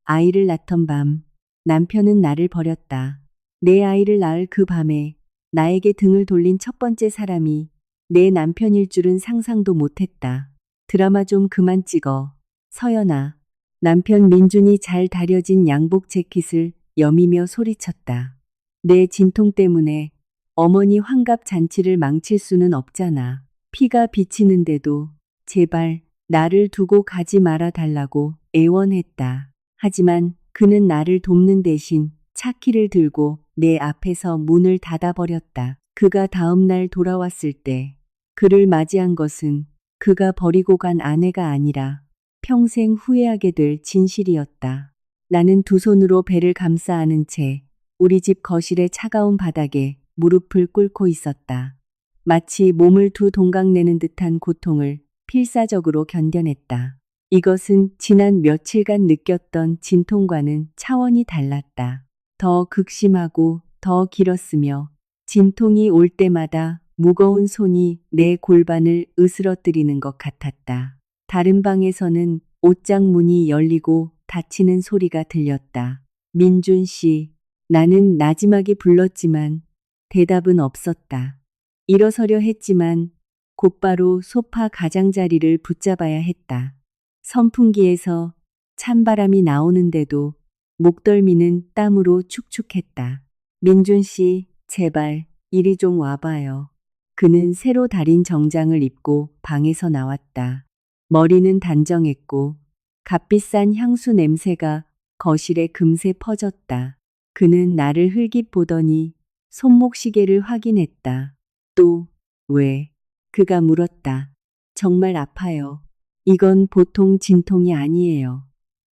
아이를 낳던 밤, 남편은 나를 버렸다. 내 아이를 낳을 그 밤에 나에게 등을 돌린 첫 번째 사람이 내 남편일 줄은 상상도 못했다. 드라마 좀 그만 찍어. 서연아. 남편 민준이 잘 다려진 양복 재킷을 여미며 소리쳤다. 내 진통 때문에 어머니 환갑 잔치를 망칠 수는 없잖아. 피가 비치는데도 제발 나를 두고 가지 말아 달라고 애원했다. 하지만 그는 나를 돕는 대신 차키를 들고 내 앞에서 문을 닫아버렸다. 그가 다음날 돌아왔을 때 그를 맞이한 것은 그가 버리고 간 아내가 아니라 평생 후회하게 될 진실이었다. 나는 두 손으로 배를 감싸 안은 채 우리 집 거실의 차가운 바닥에 무릎을 꿇고 있었다. 마치 몸을 두 동강 내는 듯한 고통을 필사적으로 견뎌냈다. 이것은 지난 며칠간 느꼈던 진통과는 차원이 달랐다. 더 극심하고 더 길었으며 진통이 올 때마다 무거운 손이 내 골반을 으스러뜨리는 것 같았다. 다른 방에서는 옷장 문이 열리고 닫히는 소리가 들렸다. 민준 씨, 나는 나지막이 불렀지만 대답은 없었다. 일어서려 했지만 곧바로 소파 가장자리를 붙잡아야 했다. 선풍기에서 찬바람이 나오는데도 목덜미는 땀으로 축축했다. 민준 씨, 제발 이리 좀 와봐요. 그는 새로 다린 정장을 입고 방에서 나왔다. 머리는 단정했고 값비싼 향수 냄새가 거실에 금세 퍼졌다. 그는 나를 흘깃 보더니 손목시계를 확인했다. 또, 왜? 그가 물었다. 정말 아파요. 이건 보통 진통이 아니에요.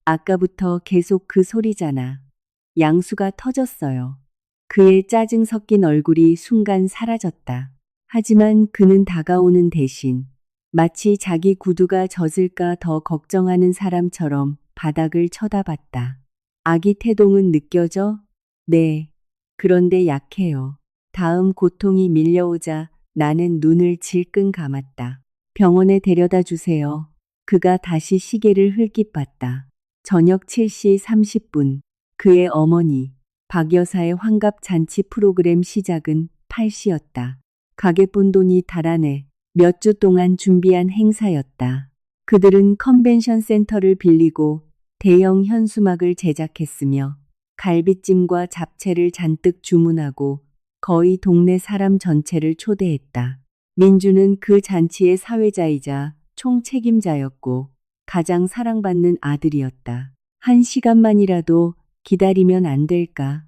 아까부터 계속 그 소리잖아. 양수가 터졌어요. 그의 짜증 섞인 얼굴이 순간 사라졌다. 하지만 그는 다가오는 대신 마치 자기 구두가 젖을까 더 걱정하는 사람처럼 바닥을 쳐다봤다. 아기 태동은 느껴져? 네. 그런데 약해요. 다음 고통이 밀려오자 나는 눈을 질끈 감았다. 병원에 데려다 주세요. 그가 다시 시계를 흘깃 봤다. 저녁 7시 30분. 그의 어머니, 박 여사의 환갑 잔치 프로그램 시작은 8시였다. 가게분 돈이 달아내 몇 주 동안 준비한 행사였다. 그들은 컨벤션 센터를 빌리고 대형 현수막을 제작했으며 갈비찜과 잡채를 잔뜩 주문하고 거의 동네 사람 전체를 초대했다. 민주는 그 잔치의 사회자이자 총책임자였고 가장 사랑받는 아들이었다. 한 시간만이라도 기다리면 안 될까?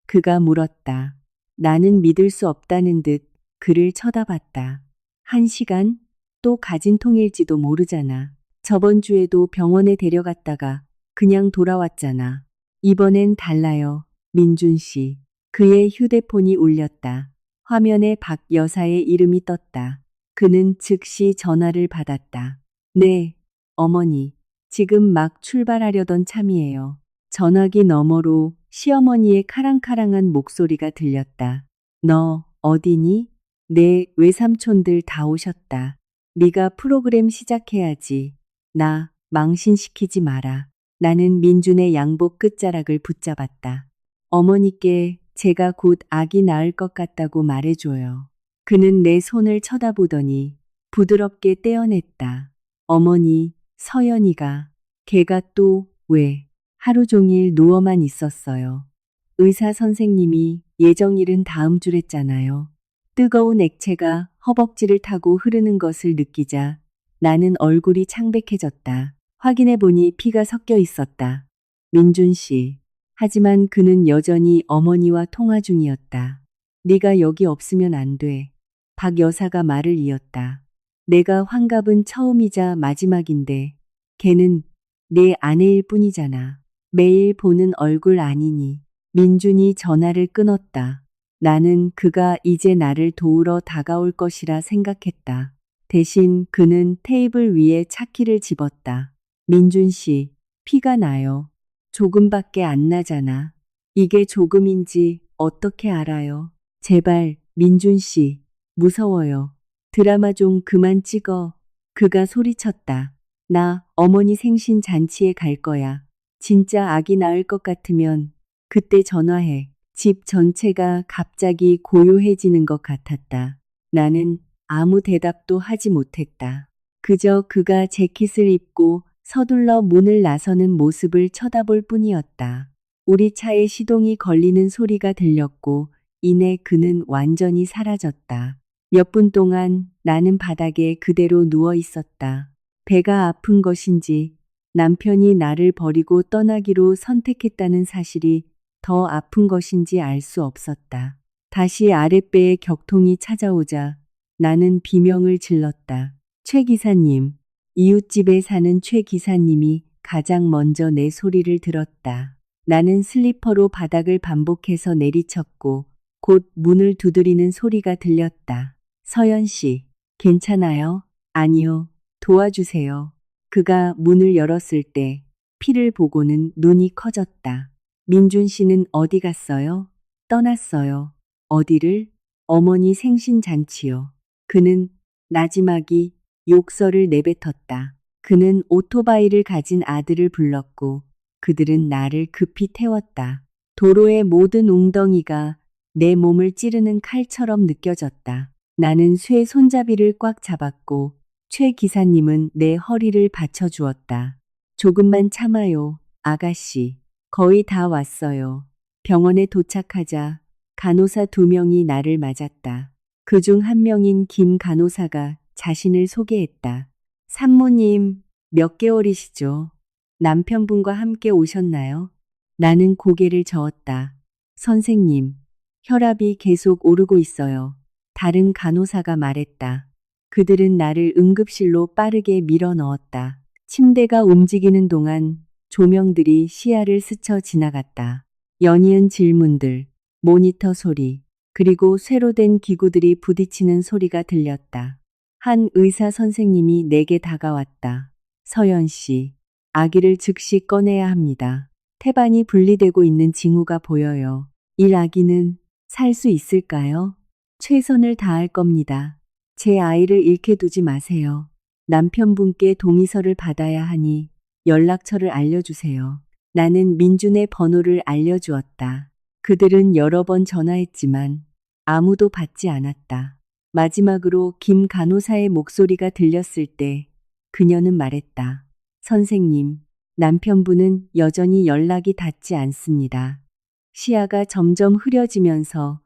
그가 물었다. 나는 믿을 수 없다는 듯 그를 쳐다봤다. 1시간? 또 가진 통일지도 모르잖아. 저번 주에도 병원에 데려갔다가 그냥 돌아왔잖아. 이번엔 달라요, 민준 씨. 그의 휴대폰이 울렸다. 화면에 박 여사의 이름이 떴다. 그는 즉시 전화를 받았다. 네, 어머니. 지금 막 출발하려던 참이에요. 전화기 너머로 시어머니의 카랑카랑한 목소리가 들렸다. 너 어디니? 내 외삼촌들 다 오셨다. 네가 프로그램 시작해야지. 나 망신시키지 마라. 나는 민준의 양복 끝자락을 붙잡았다. 어머니께 제가 곧 아기 낳을 것 같다고 말해줘요. 그는 내 손을 쳐다보더니 부드럽게 떼어냈다. 어머니, 서연이가, 걔가 또 왜? 하루 종일 누워만 있었어요. 의사 선생님이 예정일은 다음 주랬잖아요. 뜨거운 액체가 허벅지를 타고 흐르는 것을 느끼자 나는 얼굴이 창백해졌다. 확인해보니 피가 섞여 있었다. 민준 씨. 하지만 그는 여전히 어머니와 통화 중이었다. 네가 여기 없으면 안 돼. 박 여사가 말을 이었다. 내가 환갑은 처음이자 마지막인데 걔는 내 아내일 뿐이잖아. 매일 보는 얼굴 아니니. 민준이 전화를 끊었다. 나는 그가 이제 나를 도우러 다가올 것이라 생각했다. 대신 그는 테이블 위에 차키를 집었다. 민준 씨, 피가 나요. 조금밖에 안 나잖아. 이게 조금인지 어떻게 알아요? 제발, 민준 씨, 무서워요. 드라마 좀 그만 찍어. 그가 소리쳤다. 나 어머니 생신 잔치에 갈 거야. 진짜 아기 낳을 것 같으면 그때 전화해. 집 전체가 갑자기 고요해지는 것 같았다. 나는 아무 대답도 하지 못했다. 그저 그가 재킷을 입고 서둘러 문을 나서는 모습을 쳐다볼 뿐이었다. 우리 차에 시동이 걸리는 소리가 들렸고 이내 그는 완전히 사라졌다. 몇 분 동안 나는 바닥에 그대로 누워 있었다. 배가 아픈 것인지 남편이 나를 버리고 떠나기로 선택했다는 사실이 더 아픈 것인지 알 수 없었다. 다시 아랫배에 격통이 찾아오자 나는 비명을 질렀다. 최 기사님, 이웃집에 사는 최 기사님이 가장 먼저 내 소리를 들었다. 나는 슬리퍼로 바닥을 반복해서 내리쳤고 곧 문을 두드리는 소리가 들렸다. 서연 씨, 괜찮아요? 아니요, 도와주세요. 그가 문을 열었을 때 피를 보고는 눈이 커졌다. 민준 씨는 어디 갔어요? 떠났어요. 어디를? 어머니 생신잔치요. 그는 나지막이 욕설을 내뱉었다. 그는 오토바이를 가진 아들을 불렀고 그들은 나를 급히 태웠다. 도로의 모든 웅덩이가 내 몸을 찌르는 칼처럼 느껴졌다. 나는 쇠 손잡이를 꽉 잡았고 최 기사님은 내 허리를 받쳐주었다. 조금만 참아요, 아가씨. 거의 다 왔어요. 병원에 도착하자 간호사 2명이 나를 맞았다. 그중 한 명인 김 간호사가 자신을 소개했다. 산모님, 몇 개월이시죠? 남편분과 함께 오셨나요? 나는 고개를 저었다. 선생님, 혈압이 계속 오르고 있어요. 다른 간호사가 말했다. 그들은 나를 응급실로 빠르게 밀어 넣었다. 침대가 움직이는 동안 조명들이 시야를 스쳐 지나갔다. 연이은 질문들, 모니터 소리, 그리고 쇠로 된 기구들이 부딪히는 소리가 들렸다. 한 의사 선생님이 내게 다가왔다. 서연 씨, 아기를 즉시 꺼내야 합니다. 태반이 분리되고 있는 징후가 보여요. 이 아기는 살 수 있을까요? 최선을 다할 겁니다. 제 아이를 잃게 두지 마세요. 남편분께 동의서를 받아야 하니 연락처를 알려주세요. 나는 민준의 번호를 알려주었다. 그들은 여러 번 전화했지만 아무도 받지 않았다. 마지막으로 김 간호사의 목소리가 들렸을 때 그녀는 말했다. 선생님, 남편분은 여전히 연락이 닿지 않습니다. 시야가 점점 흐려지면서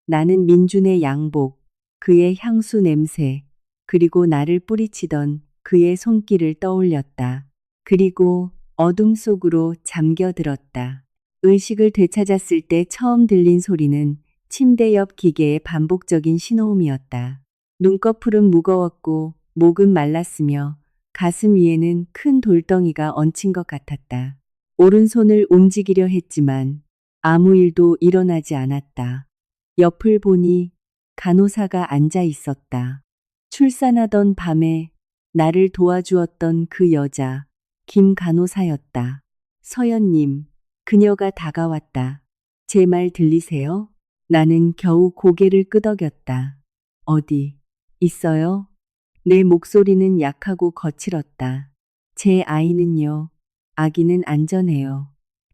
나는 민준의 양복, 그의 향수 냄새, 그리고 나를 뿌리치던 그의 손길을 떠올렸다. 그리고 어둠 속으로 잠겨들었다. 의식을 되찾았을 때 처음 들린 소리는 침대 옆 기계의 반복적인 신호음이었다. 눈꺼풀은 무거웠고 목은 말랐으며 가슴 위에는 큰 돌덩이가 얹힌 것 같았다. 오른손을 움직이려 했지만 아무 일도 일어나지 않았다. 옆을 보니 간호사가 앉아 있었다. 출산하던 밤에 나를 도와주었던 그 여자, 김 간호사였다. 서연님, 그녀가 다가왔다. 제 말 들리세요? 나는 겨우 고개를 끄덕였다. 어디 있어요? 내 목소리는 약하고 거칠었다. 제 아이는요. 아기는 안전해요.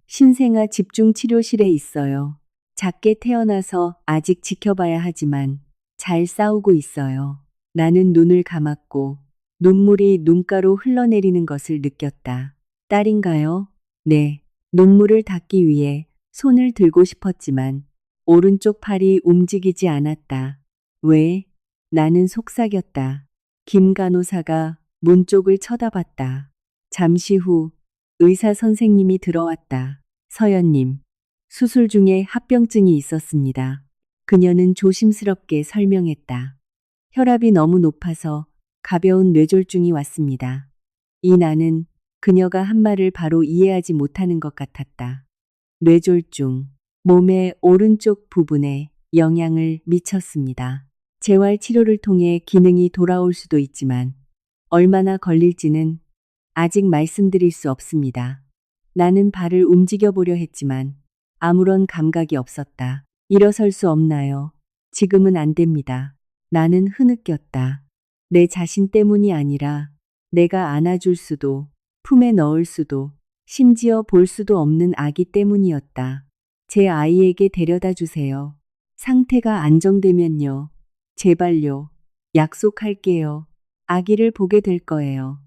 신생아 집중치료실에 있어요. 작게 태어나서 아직 지켜봐야 하지만 잘 싸우고 있어요. 나는 눈을 감았고 눈물이 눈가로 흘러내리는 것을 느꼈다. 딸인가요? 네. 눈물을 닦기 위해 손을 들고 싶었지만 오른쪽 팔이 움직이지 않았다. 왜? 나는 속삭였다. 김 간호사가 문 쪽을 쳐다봤다. 잠시 후 의사 선생님이 들어왔다. 서연님, 수술 중에 합병증이 있었습니다. 그녀는 조심스럽게 설명했다. 혈압이 너무 높아서 가벼운 뇌졸중이 왔습니다. 이 나는 그녀가 한 말을 바로 이해하지 못하는 것 같았다. 뇌졸중, 몸의 오른쪽 부분에 영향을 미쳤습니다. 재활 치료를 통해 기능이 돌아올 수도 있지만 얼마나 걸릴지는 아직 말씀드릴 수 없습니다. 나는 발을 움직여 보려 했지만 아무런 감각이 없었다. 일어설 수 없나요? 지금은 안 됩니다. 나는 흐느꼈다. 내 자신 때문이 아니라 내가 안아줄 수도, 품에 넣을 수도, 심지어 볼 수도 없는 아기 때문이었다. 제 아이에게 데려다 주세요. 상태가 안정되면요. 제발요. 약속할게요. 아기를 보게 될 거예요.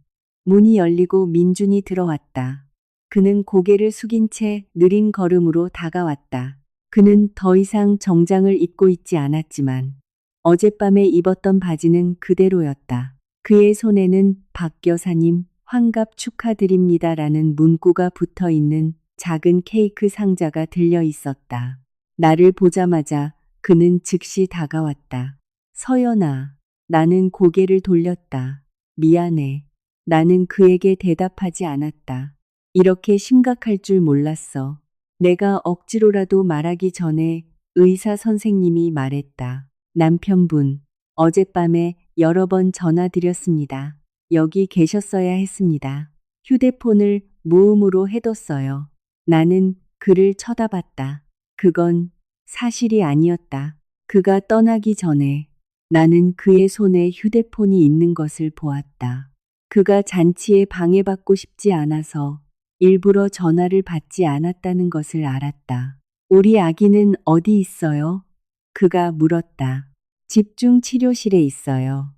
문이 열리고 민준이 들어왔다. 그는 고개를 숙인 채 느린 걸음으로 다가왔다. 그는 더 이상 정장을 입고 있지 않았지만 어젯밤에 입었던 바지는 그대로였다. 그의 손에는 박 여사님 환갑 축하드립니다라는 문구가 붙어 있는 작은 케이크 상자가 들려 있었다. 나를 보자마자 그는 즉시 다가왔다. 서연아, 나는 고개를 돌렸다. 미안해. 나는 그에게 대답하지 않았다. 이렇게 심각할 줄 몰랐어. 내가 억지로라도 말하기 전에 의사 선생님이 말했다. 남편분, 어젯밤에 여러 번 전화드렸습니다. 여기 계셨어야 했습니다. 휴대폰을 무음으로 해뒀어요. 나는 그를 쳐다봤다. 그건 사실이 아니었다. 그가 떠나기 전에 나는 그의 손에 휴대폰이 있는 것을 보았다. 그가 잔치에 방해받고 싶지 않아서 일부러 전화를 받지 않았다는 것을 알았다. 우리 아기는 어디 있어요? 그가 물었다. 집중 치료실에 있어요.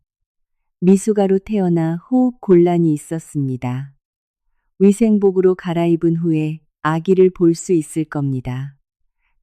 미숙아로 태어나 호흡 곤란이 있었습니다. 위생복으로 갈아입은 후에 아기를 볼 수 있을 겁니다.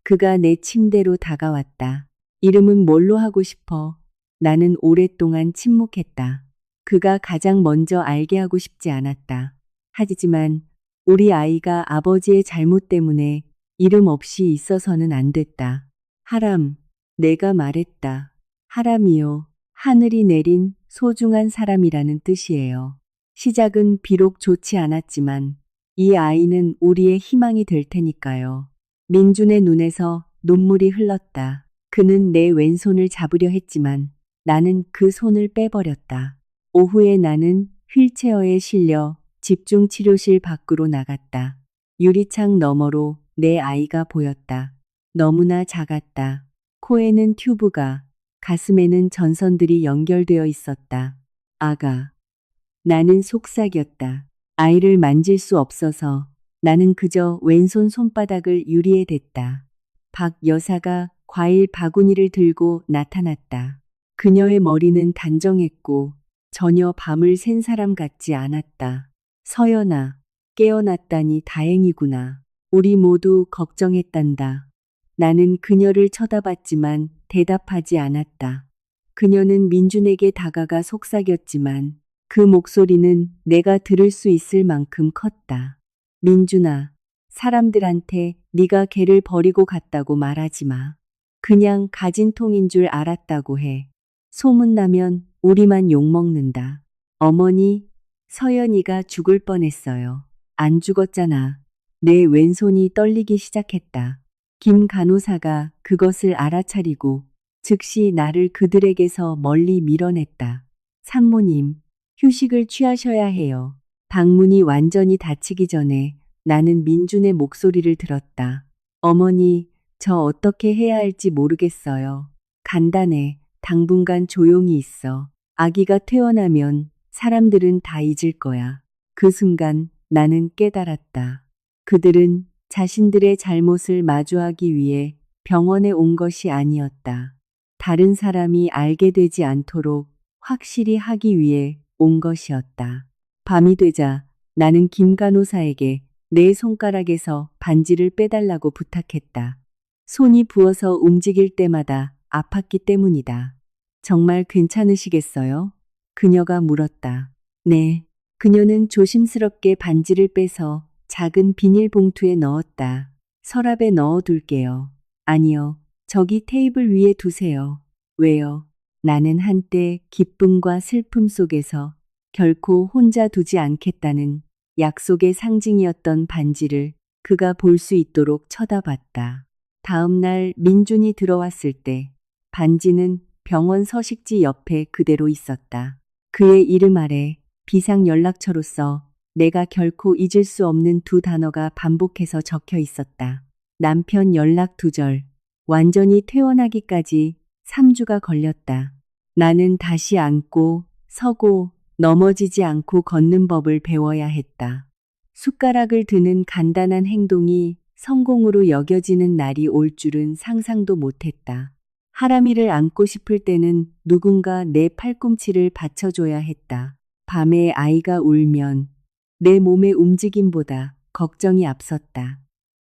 그가 내 침대로 다가왔다. 이름은 뭘로 하고 싶어? 나는 오랫동안 침묵했다. 그가 가장 먼저 알게 하고 싶지 않았다. 하지만 우리 아이가 아버지의 잘못 때문에 이름 없이 있어서는 안 됐다. 하람, 내가 말했다. 하람이요. 하늘이 내린 소중한 사람이라는 뜻이에요. 시작은 비록 좋지 않았지만 이 아이는 우리의 희망이 될 테니까요. 민준의 눈에서 눈물이 흘렀다. 그는 내 왼손을 잡으려 했지만 나는 그 손을 빼버렸다. 오후에 나는 휠체어에 실려 집중치료실 밖으로 나갔다. 유리창 너머로 내 아이가 보였다. 너무나 작았다. 코에는 튜브가, 가슴에는 전선들이 연결되어 있었다. 아가. 나는 속삭였다. 아이를 만질 수 없어서 나는 그저 왼손 손바닥을 유리에 댔다. 박 여사가 과일 바구니를 들고 나타났다. 그녀의 머리는 단정했고 전혀 밤을 샌 사람 같지 않았다. 서연아, 깨어났다니 다행이구나. 우리 모두 걱정했단다. 나는 그녀를 쳐다봤지만 대답하지 않았다. 그녀는 민준에게 다가가 속삭였지만 그 목소리는 내가 들을 수 있을 만큼 컸다. 민준아, 사람들한테 네가 걔를 버리고 갔다고 말하지 마. 그냥 가진 통인 줄 알았다고 해. 소문나면 우리만 욕먹는다. 어머니, 서연이가 죽을 뻔했어요. 안 죽었잖아. 내 왼손이 떨리기 시작했다. 김 간호사가 그것을 알아차리고 즉시 나를 그들에게서 멀리 밀어냈다. 산모님, 휴식을 취하셔야 해요. 방문이 완전히 닫히기 전에 나는 민준의 목소리를 들었다. 어머니, 저 어떻게 해야 할지 모르겠어요. 간단해. 당분간 조용히 있어. 아기가 퇴원하면 사람들은 다 잊을 거야. 그 순간 나는 깨달았다. 그들은 자신들의 잘못을 마주하기 위해 병원에 온 것이 아니었다. 다른 사람이 알게 되지 않도록 확실히 하기 위해 온 것이었다. 밤이 되자 나는 김 간호사에게 내 손가락에서 반지를 빼달라고 부탁했다. 손이 부어서 움직일 때마다 아팠기 때문이다. 정말 괜찮으시겠어요? 그녀가 물었다. 네. 그녀는 조심스럽게 반지를 빼서 작은 비닐봉투에 넣었다. 서랍에 넣어둘게요. 아니요. 저기 테이블 위에 두세요. 왜요? 나는 한때 기쁨과 슬픔 속에서 결코 혼자 두지 않겠다는 약속의 상징이었던 반지를 그가 볼 수 있도록 쳐다봤다. 다음 날 민준이 들어왔을 때 반지는 병원 서식지 옆에 그대로 있었다. 그의 이름 아래 비상연락처로서 내가 결코 잊을 수 없는 두 단어가 반복해서 적혀 있었다. 남편 연락 두절. 완전히 퇴원하기까지 3주가 걸렸다. 나는 다시 앉고 서고 넘어지지 않고 걷는 법을 배워야 했다. 숟가락을 드는 간단한 행동이 성공으로 여겨지는 날이 올 줄은 상상도 못했다. 하람이를 안고 싶을 때는 누군가 내 팔꿈치를 받쳐줘야 했다. 밤에 아이가 울면 내 몸의 움직임보다 걱정이 앞섰다.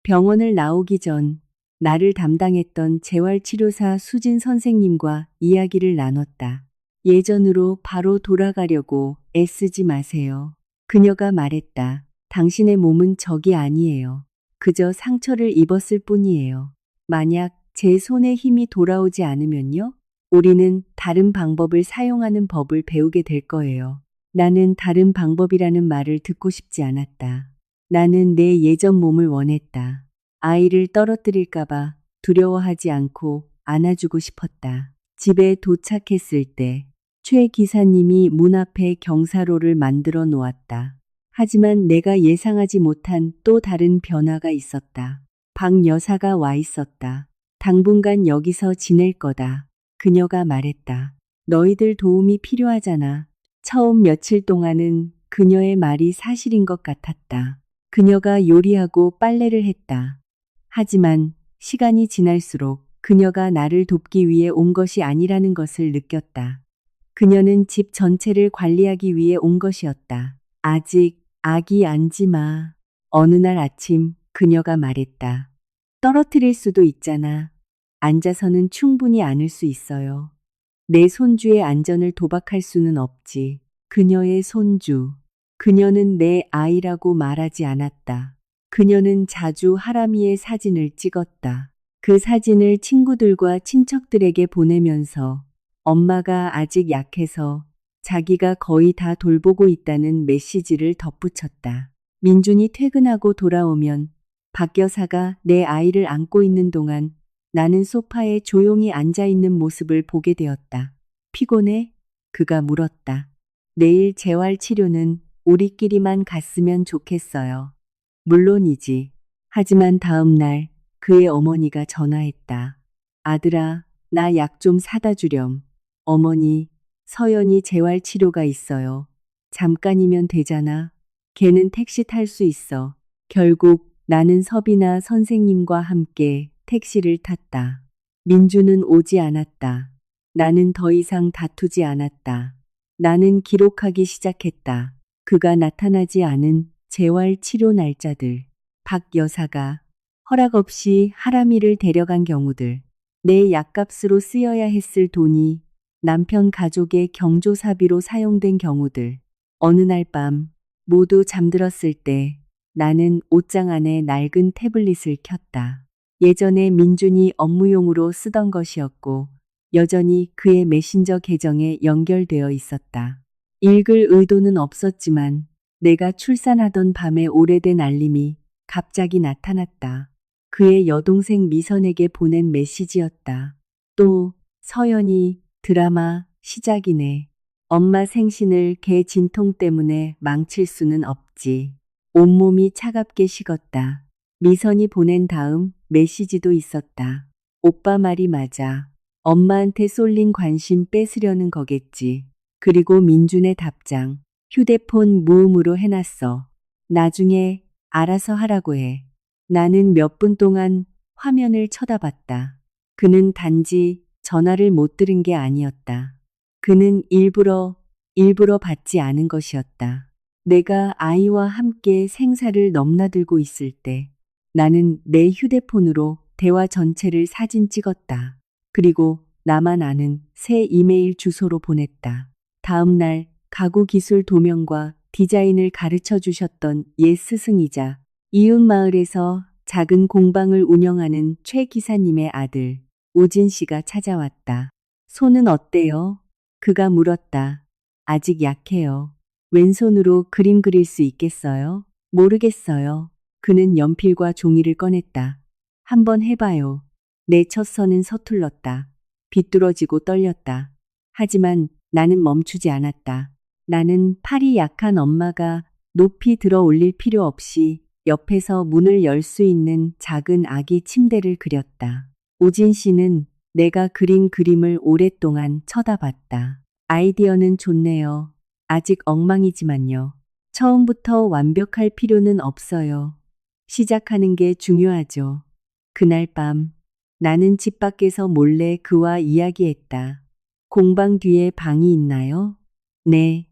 병원을 나오기 전 나를 담당했던 재활치료사 수진 선생님과 이야기를 나눴다. 예전으로 바로 돌아가려고 애쓰지 마세요. 그녀가 말했다. 당신의 몸은 적이 아니에요. 그저 상처를 입었을 뿐이에요. 만약 제 손에 힘이 돌아오지 않으면요? 우리는 다른 방법을 사용하는 법을 배우게 될 거예요. 나는 다른 방법이라는 말을 듣고 싶지 않았다. 나는 내 예전 몸을 원했다. 아이를 떨어뜨릴까봐 두려워하지 않고 안아주고 싶었다. 집에 도착했을 때 최 기사님이 문 앞에 경사로를 만들어 놓았다. 하지만 내가 예상하지 못한 또 다른 변화가 있었다. 박 여사가 와 있었다. 당분간 여기서 지낼 거다. 그녀가 말했다. 너희들 도움이 필요하잖아. 처음 며칠 동안은 그녀의 말이 사실인 것 같았다. 그녀가 요리하고 빨래를 했다. 하지만 시간이 지날수록 그녀가 나를 돕기 위해 온 것이 아니라는 것을 느꼈다. 그녀는 집 전체를 관리하기 위해 온 것이었다. 아직 아기 안지 마. 어느 날 아침 그녀가 말했다. 떨어뜨릴 수도 있잖아. 앉아서는 충분히 안을 수 있어요. 내 손주의 안전을 도박할 수는 없지. 그녀의 손주. 그녀는 내 아이라고 말하지 않았다. 그녀는 자주 하람이의 사진을 찍었다. 그 사진을 친구들과 친척들에게 보내면서 엄마가 아직 약해서 자기가 거의 다 돌보고 있다는 메시지를 덧붙였다. 민준이 퇴근하고 돌아오면 박 여사가 내 아이를 안고 있는 동안 나는 소파에 조용히 앉아 있는 모습을 보게 되었다. 피곤해? 그가 물었다. 내일 재활치료는 우리끼리만 갔으면 좋겠어요. 물론이지. 하지만 다음 날 그의 어머니가 전화했다. 아들아, 나 약 좀 사다 주렴. 어머니, 서연이 재활치료가 있어요. 잠깐이면 되잖아. 걔는 택시 탈 수 있어. 결국 나는 섭이나 선생님과 함께 택시를 탔다. 민주는 오지 않았다. 나는 더 이상 다투지 않았다. 나는 기록하기 시작했다. 그가 나타나지 않은 재활치료 날짜들. 박 여사가 허락 없이 하람이를 데려간 경우들. 내 약값으로 쓰여야 했을 돈이 남편 가족의 경조사비로 사용된 경우들. 어느 날 밤 모두 잠들었을 때 나는 옷장 안에 낡은 태블릿을 켰다. 예전에 민준이 업무용으로 쓰던 것이었고 여전히 그의 메신저 계정에 연결되어 있었다. 읽을 의도는 없었지만 내가 출산하던 밤의 오래된 알림이 갑자기 나타났다. 그의 여동생 미선에게 보낸 메시지였다. 또 서연이 드라마 시작이네. 엄마 생신을 개 진통 때문에 망칠 수는 없지. 온몸이 차갑게 식었다. 미선이 보낸 다음 메시지도 있었다. 오빠 말이 맞아. 엄마한테 쏠린 관심 뺏으려는 거겠지. 그리고 민준의 답장. 휴대폰 무음으로 해놨어. 나중에 알아서 하라고 해. 나는 몇 분 동안 화면을 쳐다봤다. 그는 단지 전화를 못 들은 게 아니었다. 그는 일부러 받지 않은 것이었다. 내가 아이와 함께 생사를 넘나들고 있을 때 나는 내 휴대폰으로 대화 전체를 사진 찍었다. 그리고 나만 아는 새 이메일 주소로 보냈다. 다음 날 가구 기술 도면과 디자인을 가르쳐 주셨던 옛 스승이자 이웃 마을에서 작은 공방을 운영하는 최 기사님의 아들 우진 씨가 찾아왔다. 손은 어때요? 그가 물었다. 아직 약해요. 왼손으로 그림 그릴 수 있겠어요? 모르겠어요. 그는 연필과 종이를 꺼냈다. 한번 해봐요. 내 첫 선은 서툴렀다. 비뚤어지고 떨렸다. 하지만 나는 멈추지 않았다. 나는 팔이 약한 엄마가 높이 들어 올릴 필요 없이 옆에서 문을 열 수 있는 작은 아기 침대를 그렸다. 우진 씨는 내가 그린 그림을 오랫동안 쳐다봤다. 아이디어는 좋네요. 아직 엉망이지만요. 처음부터 완벽할 필요는 없어요. 시작하는 게 중요하죠. 그날 밤 나는 집 밖에서 몰래 그와 이야기했다. 공방 뒤에 방이 있나요? 네,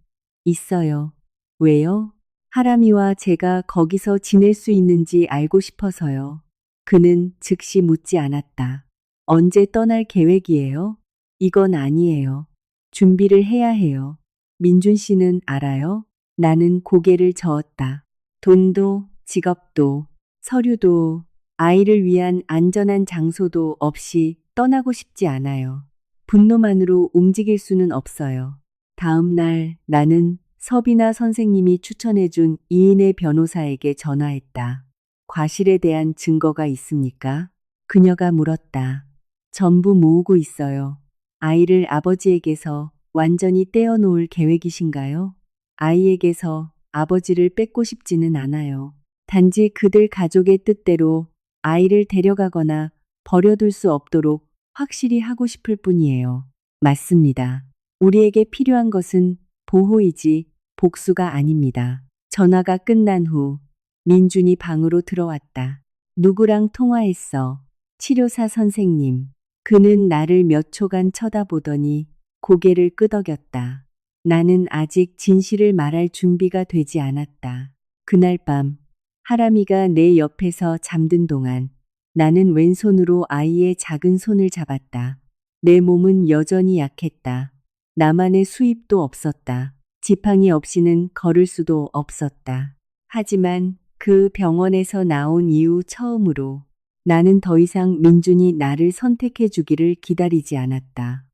있어요. 왜요? 하람이와 제가 거기서 지낼 수 있는지 알고 싶어서요. 그는 즉시 묻지 않았다. 언제 떠날 계획이에요? 이건 아니에요. 준비를 해야 해요. 민준 씨는 알아요? 나는 고개를 저었다. 돈도, 직업도, 서류도, 아이를 위한 안전한 장소도 없이 떠나고 싶지 않아요. 분노만으로 움직일 수는 없어요. 다음 날 나는 서비나 선생님이 추천해준 이인의 변호사에게 전화했다. 과실에 대한 증거가 있습니까? 그녀가 물었다. 전부 모으고 있어요. 아이를 아버지에게서 완전히 떼어놓을 계획이신가요? 아이에게서 아버지를 뺏고 싶지는 않아요. 단지 그들 가족의 뜻대로 아이를 데려가거나 버려둘 수 없도록 확실히 하고 싶을 뿐이에요. 맞습니다. 우리에게 필요한 것은 보호이지 복수가 아닙니다. 전화가 끝난 후 민준이 방으로 들어왔다. 누구랑 통화했어? 치료사 선생님. 그는 나를 몇 초간 쳐다보더니 고개를 끄덕였다. 나는 아직 진실을 말할 준비가 되지 않았다. 그날 밤 하람이가 내 옆에서 잠든 동안 나는 왼손으로 아이의 작은 손을 잡았다. 내 몸은 여전히 약했다. 나만의 수입도 없었다. 지팡이 없이는 걸을 수도 없었다. 하지만 그 병원에서 나온 이후 처음으로 나는 더 이상 민준이 나를 선택해 주기를 기다리지 않았다.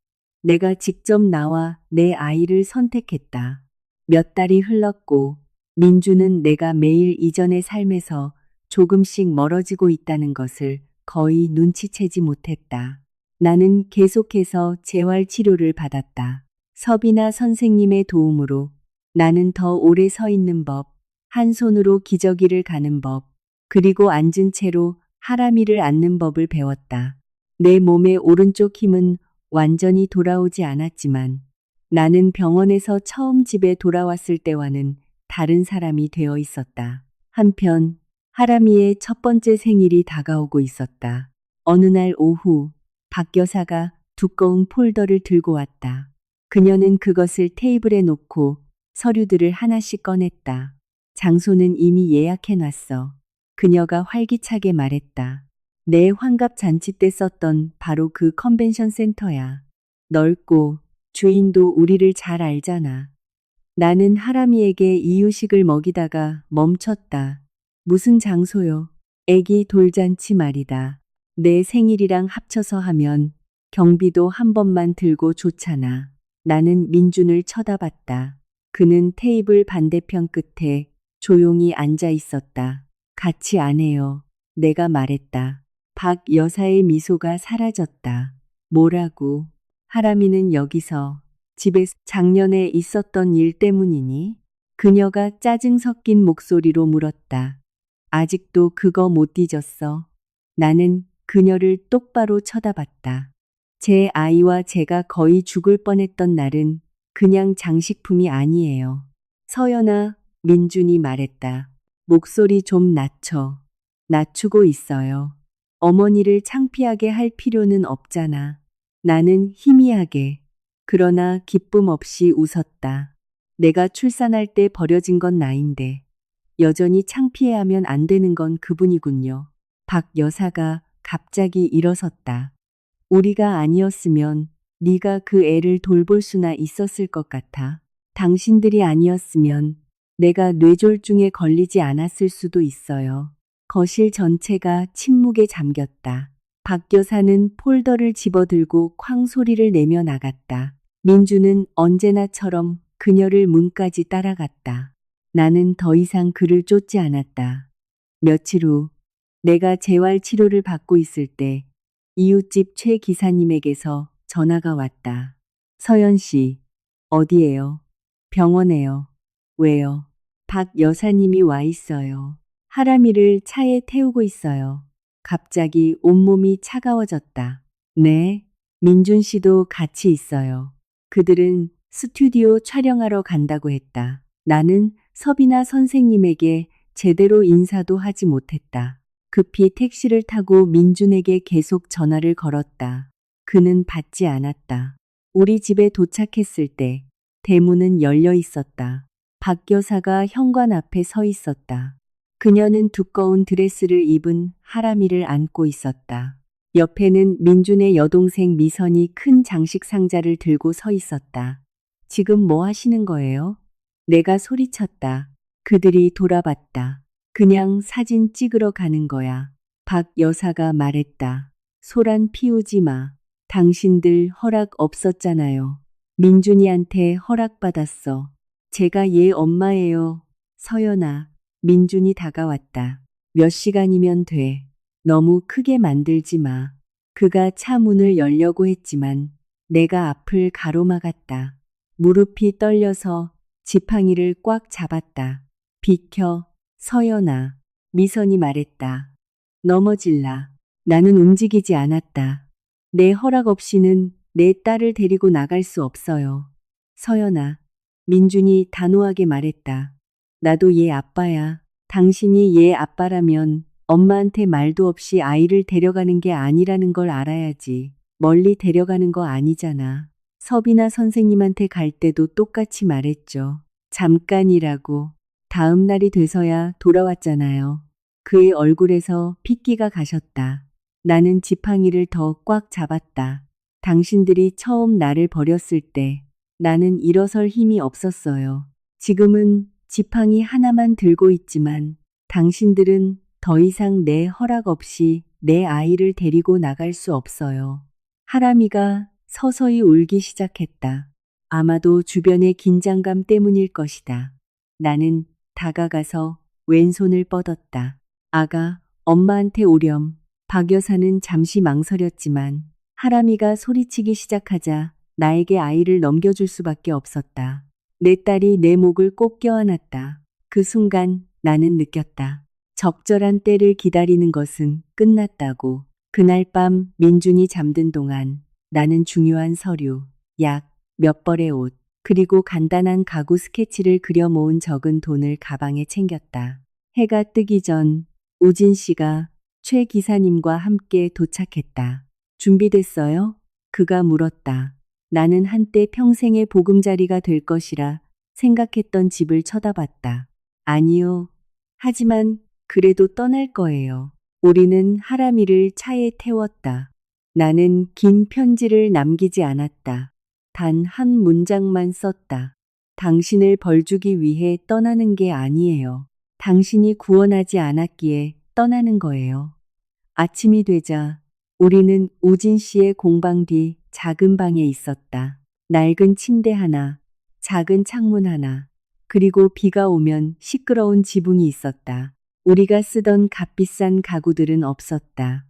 내가 직접 나와 내 아이를 선택했다. 몇 달이 흘렀고 민준은 내가 매일 이전의 삶에서 조금씩 멀어지고 있다는 것을 거의 눈치채지 못했다. 나는 계속해서 재활 치료를 받았다. 서비나 선생님의 도움으로 나는 더 오래 서 있는 법, 한 손으로 기저귀를 가는 법, 그리고 앉은 채로 하람이를 앉는 법을 배웠다. 내 몸의 오른쪽 힘은 완전히 돌아오지 않았지만 나는 병원에서 처음 집에 돌아왔을 때와는 다른 사람이 되어 있었다. 한편 하람이의 첫 번째 생일이 다가오고 있었다. 어느 날 오후 박 여사가 두꺼운 폴더를 들고 왔다. 그녀는 그것을 테이블에 놓고 서류들을 하나씩 꺼냈다. 장소는 이미 예약해놨어. 그녀가 활기차게 말했다. 내 환갑 잔치 때 썼던 바로 그 컨벤션 센터야. 넓고 주인도 우리를 잘 알잖아. 나는 하람이에게 이유식을 먹이다가 멈췄다. 무슨 장소요? 애기 돌잔치 말이다. 내 생일이랑 합쳐서 하면 경비도 한 번만 들고 좋잖아. 나는 민준을 쳐다봤다. 그는 테이블 반대편 끝에 조용히 앉아 있었다. 같이 안 해요. 내가 말했다. 박 여사의 미소가 사라졌다. 뭐라고? 하람이는 여기서 집에서 작년에 있었던 일 때문이니? 그녀가 짜증 섞인 목소리로 물었다. 아직도 그거 못 잊었어. 나는 그녀를 똑바로 쳐다봤다. 제 아이와 제가 거의 죽을 뻔했던 날은 그냥 장식품이 아니에요. 서연아, 민준이 말했다. 목소리 좀 낮춰. 낮추고 있어요. 어머니를 창피하게 할 필요는 없잖아. 나는 희미하게, 그러나 기쁨 없이 웃었다. 내가 출산할 때 버려진 건 나인데, 여전히 창피해하면 안 되는 건 그분이군요. 박 여사가 갑자기 일어섰다. 우리가 아니었으면 네가 그 애를 돌볼 수나 있었을 것 같아. 당신들이 아니었으면 내가 뇌졸중에 걸리지 않았을 수도 있어요. 거실 전체가 침묵에 잠겼다. 박 여사는 폴더를 집어들고 쾅 소리를 내며 나갔다. 민주는 언제나처럼 그녀를 문까지 따라갔다. 나는 더 이상 그를 쫓지 않았다. 며칠 후 내가 재활 치료를 받고 있을 때 이웃집 최 기사님에게서 전화가 왔다. 서연 씨, 어디에요? 병원에요. 왜요? 박 여사님이 와 있어요. 하람이를 차에 태우고 있어요. 갑자기 온몸이 차가워졌다. 네, 민준 씨도 같이 있어요. 그들은 스튜디오 촬영하러 간다고 했다. 나는 서비나 선생님에게 제대로 인사도 하지 못했다. 급히 택시를 타고 민준에게 계속 전화를 걸었다. 그는 받지 않았다. 우리 집에 도착했을 때 대문은 열려 있었다. 박 여사가 현관 앞에 서 있었다. 그녀는 두꺼운 드레스를 입은 하람이를 안고 있었다. 옆에는 민준의 여동생 미선이 큰 장식 상자를 들고 서 있었다. 지금 뭐 하시는 거예요? 내가 소리쳤다. 그들이 돌아봤다. 그냥 사진 찍으러 가는 거야. 박 여사가 말했다. 소란 피우지 마. 당신들 허락 없었잖아요. 민준이한테 허락받았어. 제가 얘 엄마예요. 서연아. 민준이 다가왔다. 몇 시간이면 돼. 너무 크게 만들지 마. 그가 차 문을 열려고 했지만 내가 앞을 가로막았다. 무릎이 떨려서 지팡이를 꽉 잡았다. 비켜, 서연아. 미선이 말했다. 넘어질라. 나는 움직이지 않았다. 내 허락 없이는 내 딸을 데리고 나갈 수 없어요. 서연아. 민준이 단호하게 말했다. 나도 얘 아빠야. 당신이 얘 아빠라면 엄마한테 말도 없이 아이를 데려가는 게 아니라는 걸 알아야지. 멀리 데려가는 거 아니잖아. 서비나 선생님한테 갈 때도 똑같이 말했죠. 잠깐이라고. 다음 날이 돼서야 돌아왔잖아요. 그의 얼굴에서 핏기가 가셨다. 나는 지팡이를 더 꽉 잡았다. 당신들이 처음 나를 버렸을 때 나는 일어설 힘이 없었어요. 지금은 지팡이 하나만 들고 있지만 당신들은 더 이상 내 허락 없이 내 아이를 데리고 나갈 수 없어요. 하람이가 서서히 울기 시작했다. 아마도 주변의 긴장감 때문일 것이다. 나는 다가가서 왼손을 뻗었다. 아가, 엄마한테 오렴. 박 여사는 잠시 망설였지만 하람이가 소리치기 시작하자 나에게 아이를 넘겨줄 수밖에 없었다. 내 딸이 내 목을 꼭 껴안았다. 그 순간 나는 느꼈다. 적절한 때를 기다리는 것은 끝났다고. 그날 밤 민준이 잠든 동안 나는 중요한 서류, 약, 몇 벌의 옷, 그리고 간단한 가구 스케치를 그려 모은 적은 돈을 가방에 챙겼다. 해가 뜨기 전 우진 씨가 최 기사님과 함께 도착했다. 준비됐어요? 그가 물었다. 나는 한때 평생의 보금자리가 될 것이라 생각했던 집을 쳐다봤다. 아니요. 하지만 그래도 떠날 거예요. 우리는 하람이를 차에 태웠다. 나는 긴 편지를 남기지 않았다. 단 한 문장만 썼다. 당신을 벌주기 위해 떠나는 게 아니에요. 당신이 구원하지 않았기에 떠나는 거예요. 아침이 되자 우리는 우진 씨의 공방 뒤 작은 방에 있었다. 낡은 침대 하나, 작은 창문 하나, 그리고 비가 오면 시끄러운 지붕이 있었다. 우리가 쓰던 값비싼 가구들은 없었다.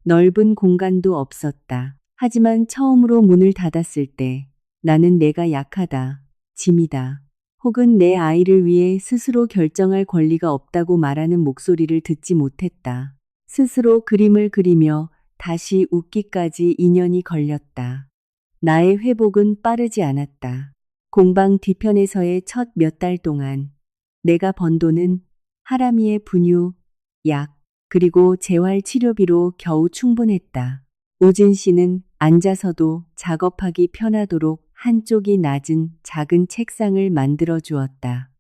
넓은 공간도 없었다. 하지만 처음으로 문을 닫았을 때 나는 내가 약하다, 짐이다, 혹은 내 아이를 위해 스스로 결정할 권리가 없다고 말하는 목소리를 듣지 못했다. 스스로 그림을 그리며 다시 웃기까지 2년이 걸렸다. 나의 회복은 빠르지 않았다. 공방 뒤편에서의 첫 몇 달 동안 내가 번 돈은 하람이의 분유, 약, 그리고 재활 치료비로 겨우 충분했다. 우진 씨는 앉아서도 작업하기 편하도록 한쪽이 낮은 작은 책상을 만들어 주었다.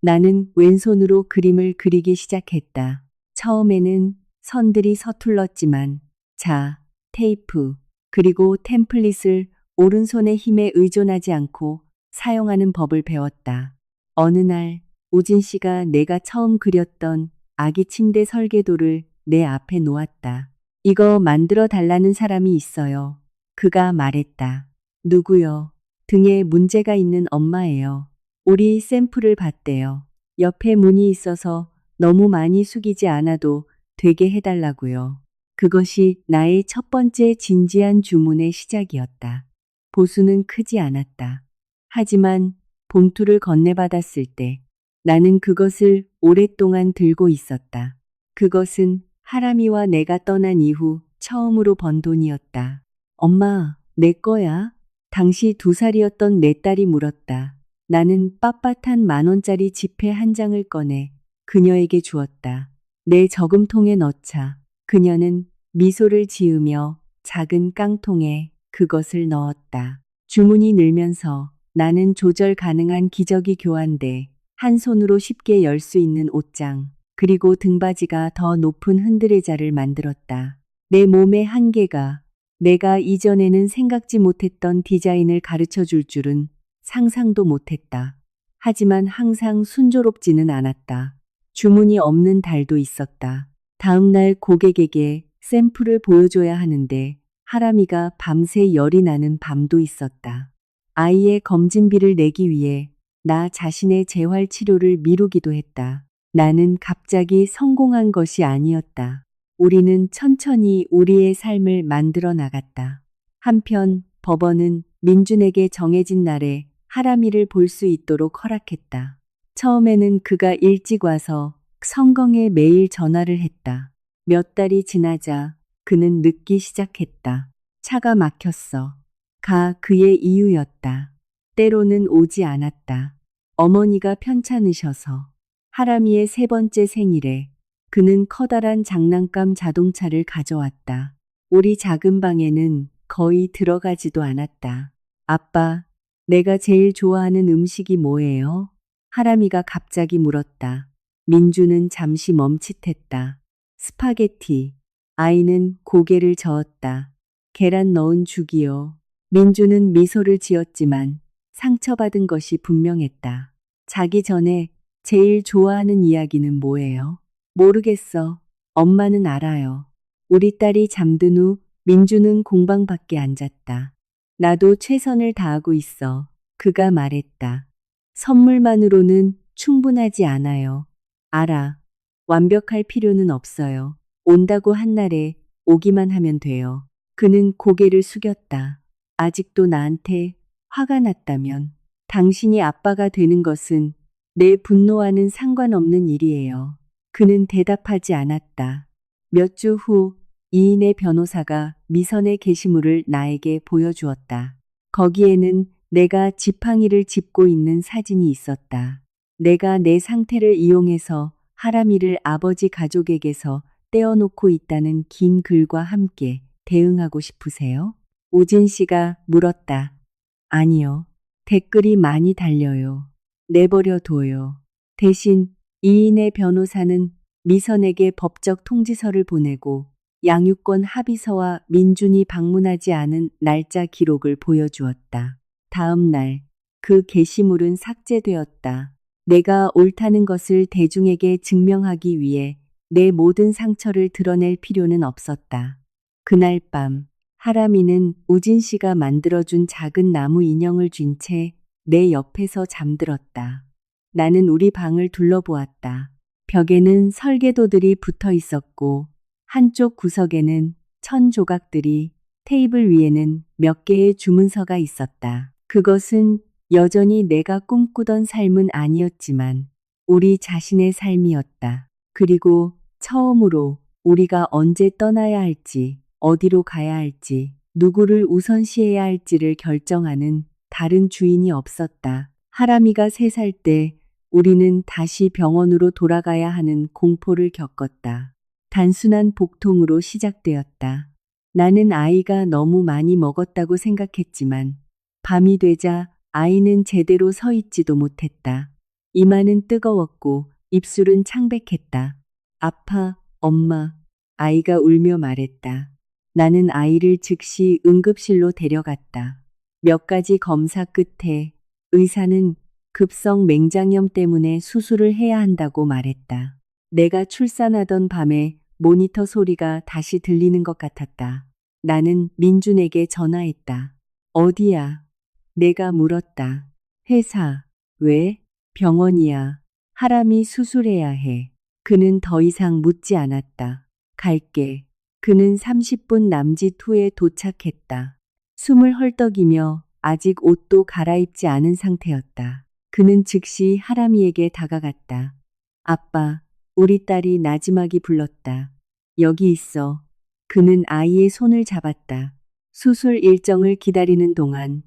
나는 왼손으로 그림을 그리기 시작했다. 처음에는 선들이 서툴렀지만 자, 테이프, 그리고 템플릿을 오른손의 힘에 의존하지 않고 사용하는 법을 배웠다. 어느 날 우진 씨가 내가 처음 그렸던 아기 침대 설계도를 내 앞에 놓았다. 이거 만들어 달라는 사람이 있어요. 그가 말했다. 누구요? 등에 문제가 있는 엄마예요. 우리 샘플을 봤대요. 옆에 문이 있어서 너무 많이 숙이지 않아도 되게 해달라고요. 그것이 나의 첫 번째 진지한 주문의 시작이었다. 보수는 크지 않았다. 하지만 봉투를 건네받았을 때 나는 그것을 오랫동안 들고 있었다. 그것은 하람이와 내가 떠난 이후 처음으로 번 돈이었다. 엄마, 내 거야? 당시 2살이었던 내 딸이 물었다. 나는 빳빳한 10,000원짜리 지폐 한 장을 꺼내 그녀에게 주었다. 내 저금통에 넣자 그녀는 미소를 지으며 작은 깡통에 그것을 넣었다. 주문이 늘면서 나는 조절 가능한 기저귀 교환대, 한 손으로 쉽게 열 수 있는 옷장, 그리고 등받이가 더 높은 흔들의자를 만들었다. 내 몸의 한계가 내가 이전에는 생각지 못했던 디자인을 가르쳐 줄 줄은 상상도 못했다. 하지만 항상 순조롭지는 않았다. 주문이 없는 달도 있었다. 다음날 고객에게 샘플을 보여줘야 하는데 하람이가 밤새 열이 나는 밤도 있었다. 아이의 검진비를 내기 위해 나 자신의 재활 치료를 미루기도 했다. 나는 갑자기 성공한 것이 아니었다. 우리는 천천히 우리의 삶을 만들어 나갔다. 한편 법원은 민준에게 정해진 날에 하람이를 볼 수 있도록 허락했다. 처음에는 그가 일찍 와서 성경에 매일 전화를 했다. 몇 달이 지나자 그는 늦기 시작했다. 차가 막혔어. 가 그의 이유였다. 때로는 오지 않았다. 어머니가 편찮으셔서. 하람이의 3번째 생일에 그는 커다란 장난감 자동차를 가져왔다. 우리 작은 방에는 거의 들어가지도 않았다. 아빠, 내가 제일 좋아하는 음식이 뭐예요? 하람이가 갑자기 물었다. 민주는 잠시 멈칫했다. 스파게티. 아이는 고개를 저었다. 계란 넣은 죽이요. 민주는 미소를 지었지만 상처받은 것이 분명했다. 자기 전에 제일 좋아하는 이야기는 뭐예요? 모르겠어. 엄마는 알아요. 우리 딸이 잠든 후 민주는 공방 밖에 앉았다. 나도 최선을 다하고 있어. 그가 말했다. 선물만으로는 충분하지 않아요. 알아. 완벽할 필요는 없어요. 온다고 한 날에 오기만 하면 돼요. 그는 고개를 숙였다. 아직도 나한테 화가 났다면 당신이 아빠가 되는 것은 내 분노와는 상관없는 일이에요. 그는 대답하지 않았다. 몇 주 후 이인의 변호사가 미선의 게시물을 나에게 보여주었다. 거기에는 내가 지팡이를 짚고 있는 사진이 있었다. 내가 내 상태를 이용해서 하람이를 아버지 가족에게서 떼어놓고 있다는 긴 글과 함께 대응하고 싶으세요? 우진 씨가 물었다. 아니요. 댓글이 많이 달려요. 내버려 둬요. 대신 이인의 변호사는 미선에게 법적 통지서를 보내고 양육권 합의서와 민준이 방문하지 않은 날짜 기록을 보여주었다. 다음 날 그 게시물은 삭제되었다. 내가 옳다는 것을 대중에게 증명하기 위해 내 모든 상처를 드러낼 필요는 없었다. 그날 밤 하람이는 우진 씨가 만들어준 작은 나무 인형을 쥔 채 내 옆에서 잠들었다. 나는 우리 방을 둘러보았다. 벽에는 설계도들이 붙어 있었고 한쪽 구석에는 천 조각들이, 테이블 위에는 몇 개의 주문서가 있었다. 그것은 여전히 내가 꿈꾸던 삶은 아니었지만 우리 자신의 삶이었다. 그리고 처음으로 우리가 언제 떠나야 할지, 어디로 가야 할지, 누구를 우선시해야 할지를 결정하는 다른 주인이 없었다. 하람이가 3살 때 우리는 다시 병원으로 돌아가야 하는 공포를 겪었다. 단순한 복통으로 시작되었다. 나는 아이가 너무 많이 먹었다고 생각했지만 밤이 되자 아이는 제대로 서 있지도 못했다. 이마는 뜨거웠고 입술은 창백했다. 아파, 엄마. 아이가 울며 말했다. 나는 아이를 즉시 응급실로 데려갔다. 몇 가지 검사 끝에 의사는 급성 맹장염 때문에 수술을 해야 한다고 말했다. 내가 출산하던 밤에 모니터 소리가 다시 들리는 것 같았다. 나는 민준에게 전화했다. 어디야? 내가 물었다. 회사. 왜? 병원이야. 하람이 수술해야 해. 그는 더 이상 묻지 않았다. 갈게. 그는 30분 남짓 후에 도착했다. 숨을 헐떡이며 아직 옷도 갈아입지 않은 상태였다. 그는 즉시 하람이에게 다가갔다. 아빠, 우리 딸이 나지막이 불렀다. 여기 있어. 그는 아이의 손을 잡았다. 수술 일정을 기다리는 동안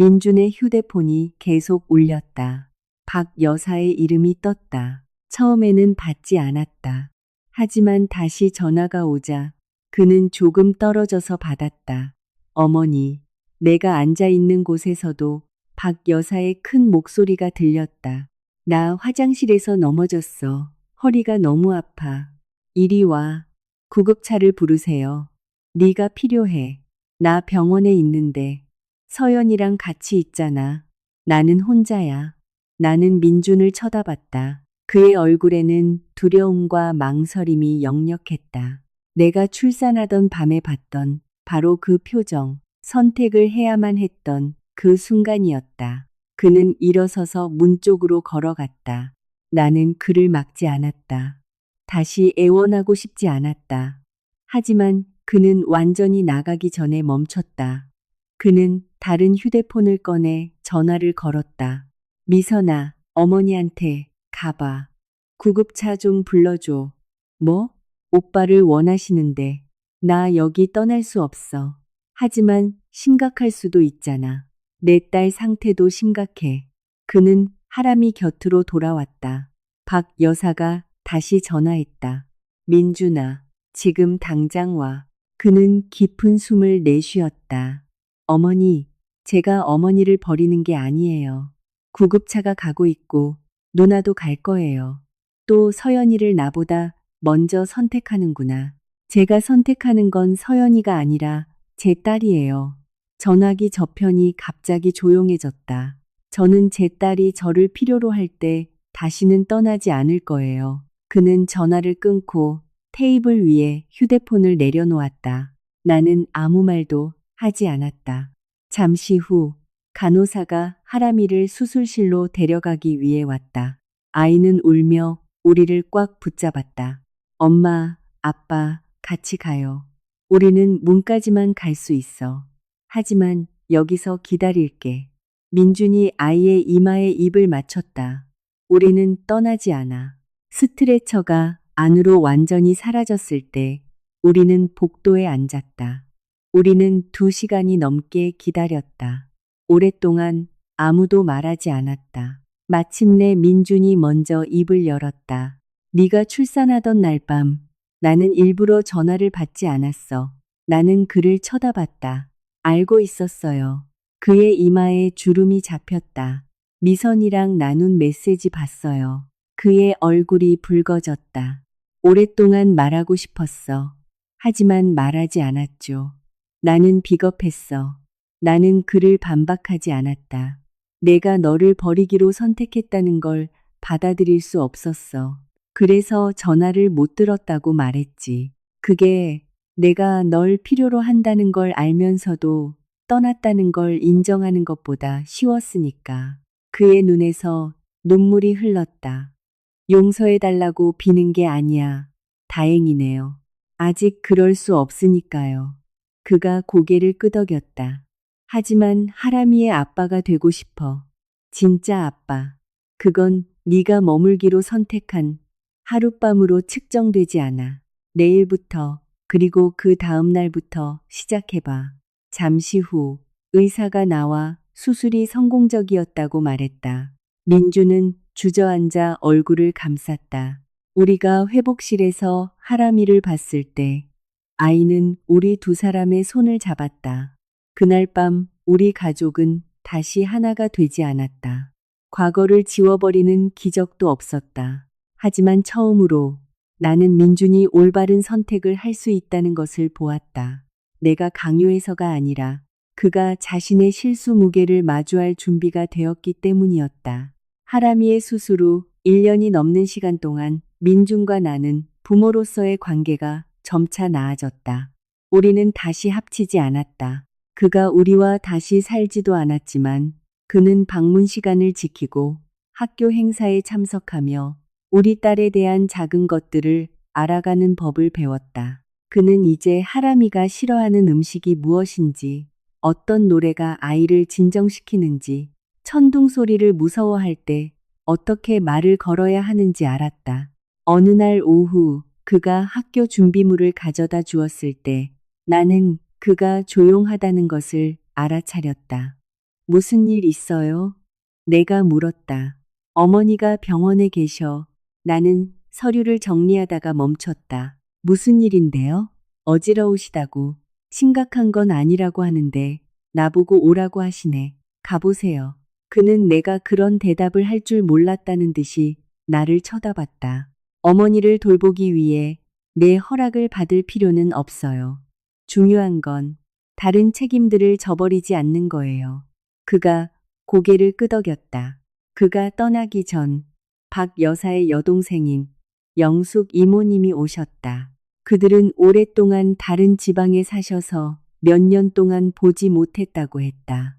민준의 휴대폰이 계속 울렸다. 박 여사의 이름이 떴다. 처음에는 받지 않았다. 하지만 다시 전화가 오자 그는 조금 떨어져서 받았다. 어머니, 내가 앉아 있는 곳에서도 박 여사의 큰 목소리가 들렸다. 나 화장실에서 넘어졌어. 허리가 너무 아파. 이리 와. 구급차를 부르세요. 네가 필요해. 나 병원에 있는데. 서연이랑 같이 있잖아. 나는 혼자야. 나는 민준을 쳐다봤다. 그의 얼굴에는 두려움과 망설임이 역력했다. 내가 출산하던 밤에 봤던 바로 그 표정, 선택을 해야만 했던 그 순간이었다. 그는 일어서서 문 쪽으로 걸어갔다. 나는 그를 막지 않았다. 다시 애원하고 싶지 않았다. 하지만 그는 완전히 나가기 전에 멈췄다. 그는 다른 휴대폰을 꺼내 전화를 걸었다. 미선아, 어머니한테 가봐. 구급차 좀 불러줘. 뭐? 오빠를 원하시는데 나 여기 떠날 수 없어. 하지만 심각할 수도 있잖아. 내 딸 상태도 심각해. 그는 하람이 곁으로 돌아왔다. 박 여사가 다시 전화했다. 민준아, 지금 당장 와. 그는 깊은 숨을 내쉬었다. 어머니, 제가 어머니를 버리는 게 아니에요. 구급차가 가고 있고 누나도 갈 거예요. 또 서연이를 나보다 먼저 선택하는구나. 제가 선택하는 건 서연이가 아니라 제 딸이에요. 전화기 저편이 갑자기 조용해졌다. 저는 제 딸이 저를 필요로 할 때 다시는 떠나지 않을 거예요. 그는 전화를 끊고 테이블 위에 휴대폰을 내려놓았다. 나는 아무 말도 하지 않았다. 잠시 후 간호사가 하람이를 수술실로 데려가기 위해 왔다. 아이는 울며 우리를 꽉 붙잡았다. 엄마, 아빠, 같이 가요. 우리는 문까지만 갈 수 있어. 하지만 여기서 기다릴게. 민준이 아이의 이마에 입을 맞췄다. 우리는 떠나지 않아. 스트레처가 안으로 완전히 사라졌을 때 우리는 복도에 앉았다. 우리는 2시간이 넘게 기다렸다. 오랫동안 아무도 말하지 않았다. 마침내 민준이 먼저 입을 열었다. 네가 출산하던 날 밤 나는 일부러 전화를 받지 않았어. 나는 그를 쳐다봤다. 알고 있었어요. 그의 이마에 주름이 잡혔다. 미선이랑 나눈 메시지 봤어요. 그의 얼굴이 붉어졌다. 오랫동안 말하고 싶었어. 하지만 말하지 않았죠. 나는 비겁했어. 나는 그를 반박하지 않았다. 내가 너를 버리기로 선택했다는 걸 받아들일 수 없었어. 그래서 전화를 못 들었다고 말했지. 그게 내가 널 필요로 한다는 걸 알면서도 떠났다는 걸 인정하는 것보다 쉬웠으니까. 그의 눈에서 눈물이 흘렀다. 용서해달라고 비는 게 아니야. 다행이네요. 아직 그럴 수 없으니까요. 그가 고개를 끄덕였다. 하지만 하람이의 아빠가 되고 싶어. 진짜 아빠. 그건 네가 머물기로 선택한 하룻밤으로 측정되지 않아. 내일부터 그리고 그 다음 날부터 시작해봐. 잠시 후 의사가 나와 수술이 성공적이었다고 말했다. 민주는 주저앉아 얼굴을 감쌌다. 우리가 회복실에서 하람이를 봤을 때 아이는 우리 2사람의 손을 잡았다. 그날 밤 우리 가족은 다시 하나가 되지 않았다. 과거를 지워버리는 기적도 없었다. 하지만 처음으로 나는 민준이 올바른 선택을 할 수 있다는 것을 보았다. 내가 강요해서가 아니라 그가 자신의 실수 무게를 마주할 준비가 되었기 때문이었다. 하람이의 수술 후 1년이 넘는 시간 동안 민준과 나는 부모로서의 관계가 점차 나아졌다. 우리는 다시 합치지 않았다. 그가 우리와 다시 살지도 않았지만 그는 방문 시간을 지키고 학교 행사에 참석하며 우리 딸에 대한 작은 것들을 알아가는 법을 배웠다. 그는 이제 하람이가 싫어하는 음식이 무엇인지, 어떤 노래가 아이를 진정시키는지, 천둥 소리를 무서워할 때 어떻게 말을 걸어야 하는지 알았다. 어느 날 오후 그가 학교 준비물을 가져다 주었을 때 나는 그가 조용하다는 것을 알아차렸다. 무슨 일 있어요? 내가 물었다. 어머니가 병원에 계셔. 나는 서류를 정리하다가 멈췄다. 무슨 일인데요? 어지러우시다고. 심각한 건 아니라고 하는데 나보고 오라고 하시네. 가보세요. 그는 내가 그런 대답을 할 줄 몰랐다는 듯이 나를 쳐다봤다. 어머니를 돌보기 위해 내 허락을 받을 필요는 없어요. 중요한 건 다른 책임들을 저버리지 않는 거예요. 그가 고개를 끄덕였다. 그가 떠나기 전 박 여사의 여동생인 영숙 이모님이 오셨다. 그들은 오랫동안 다른 지방에 사셔서 몇 년 동안 보지 못했다고 했다.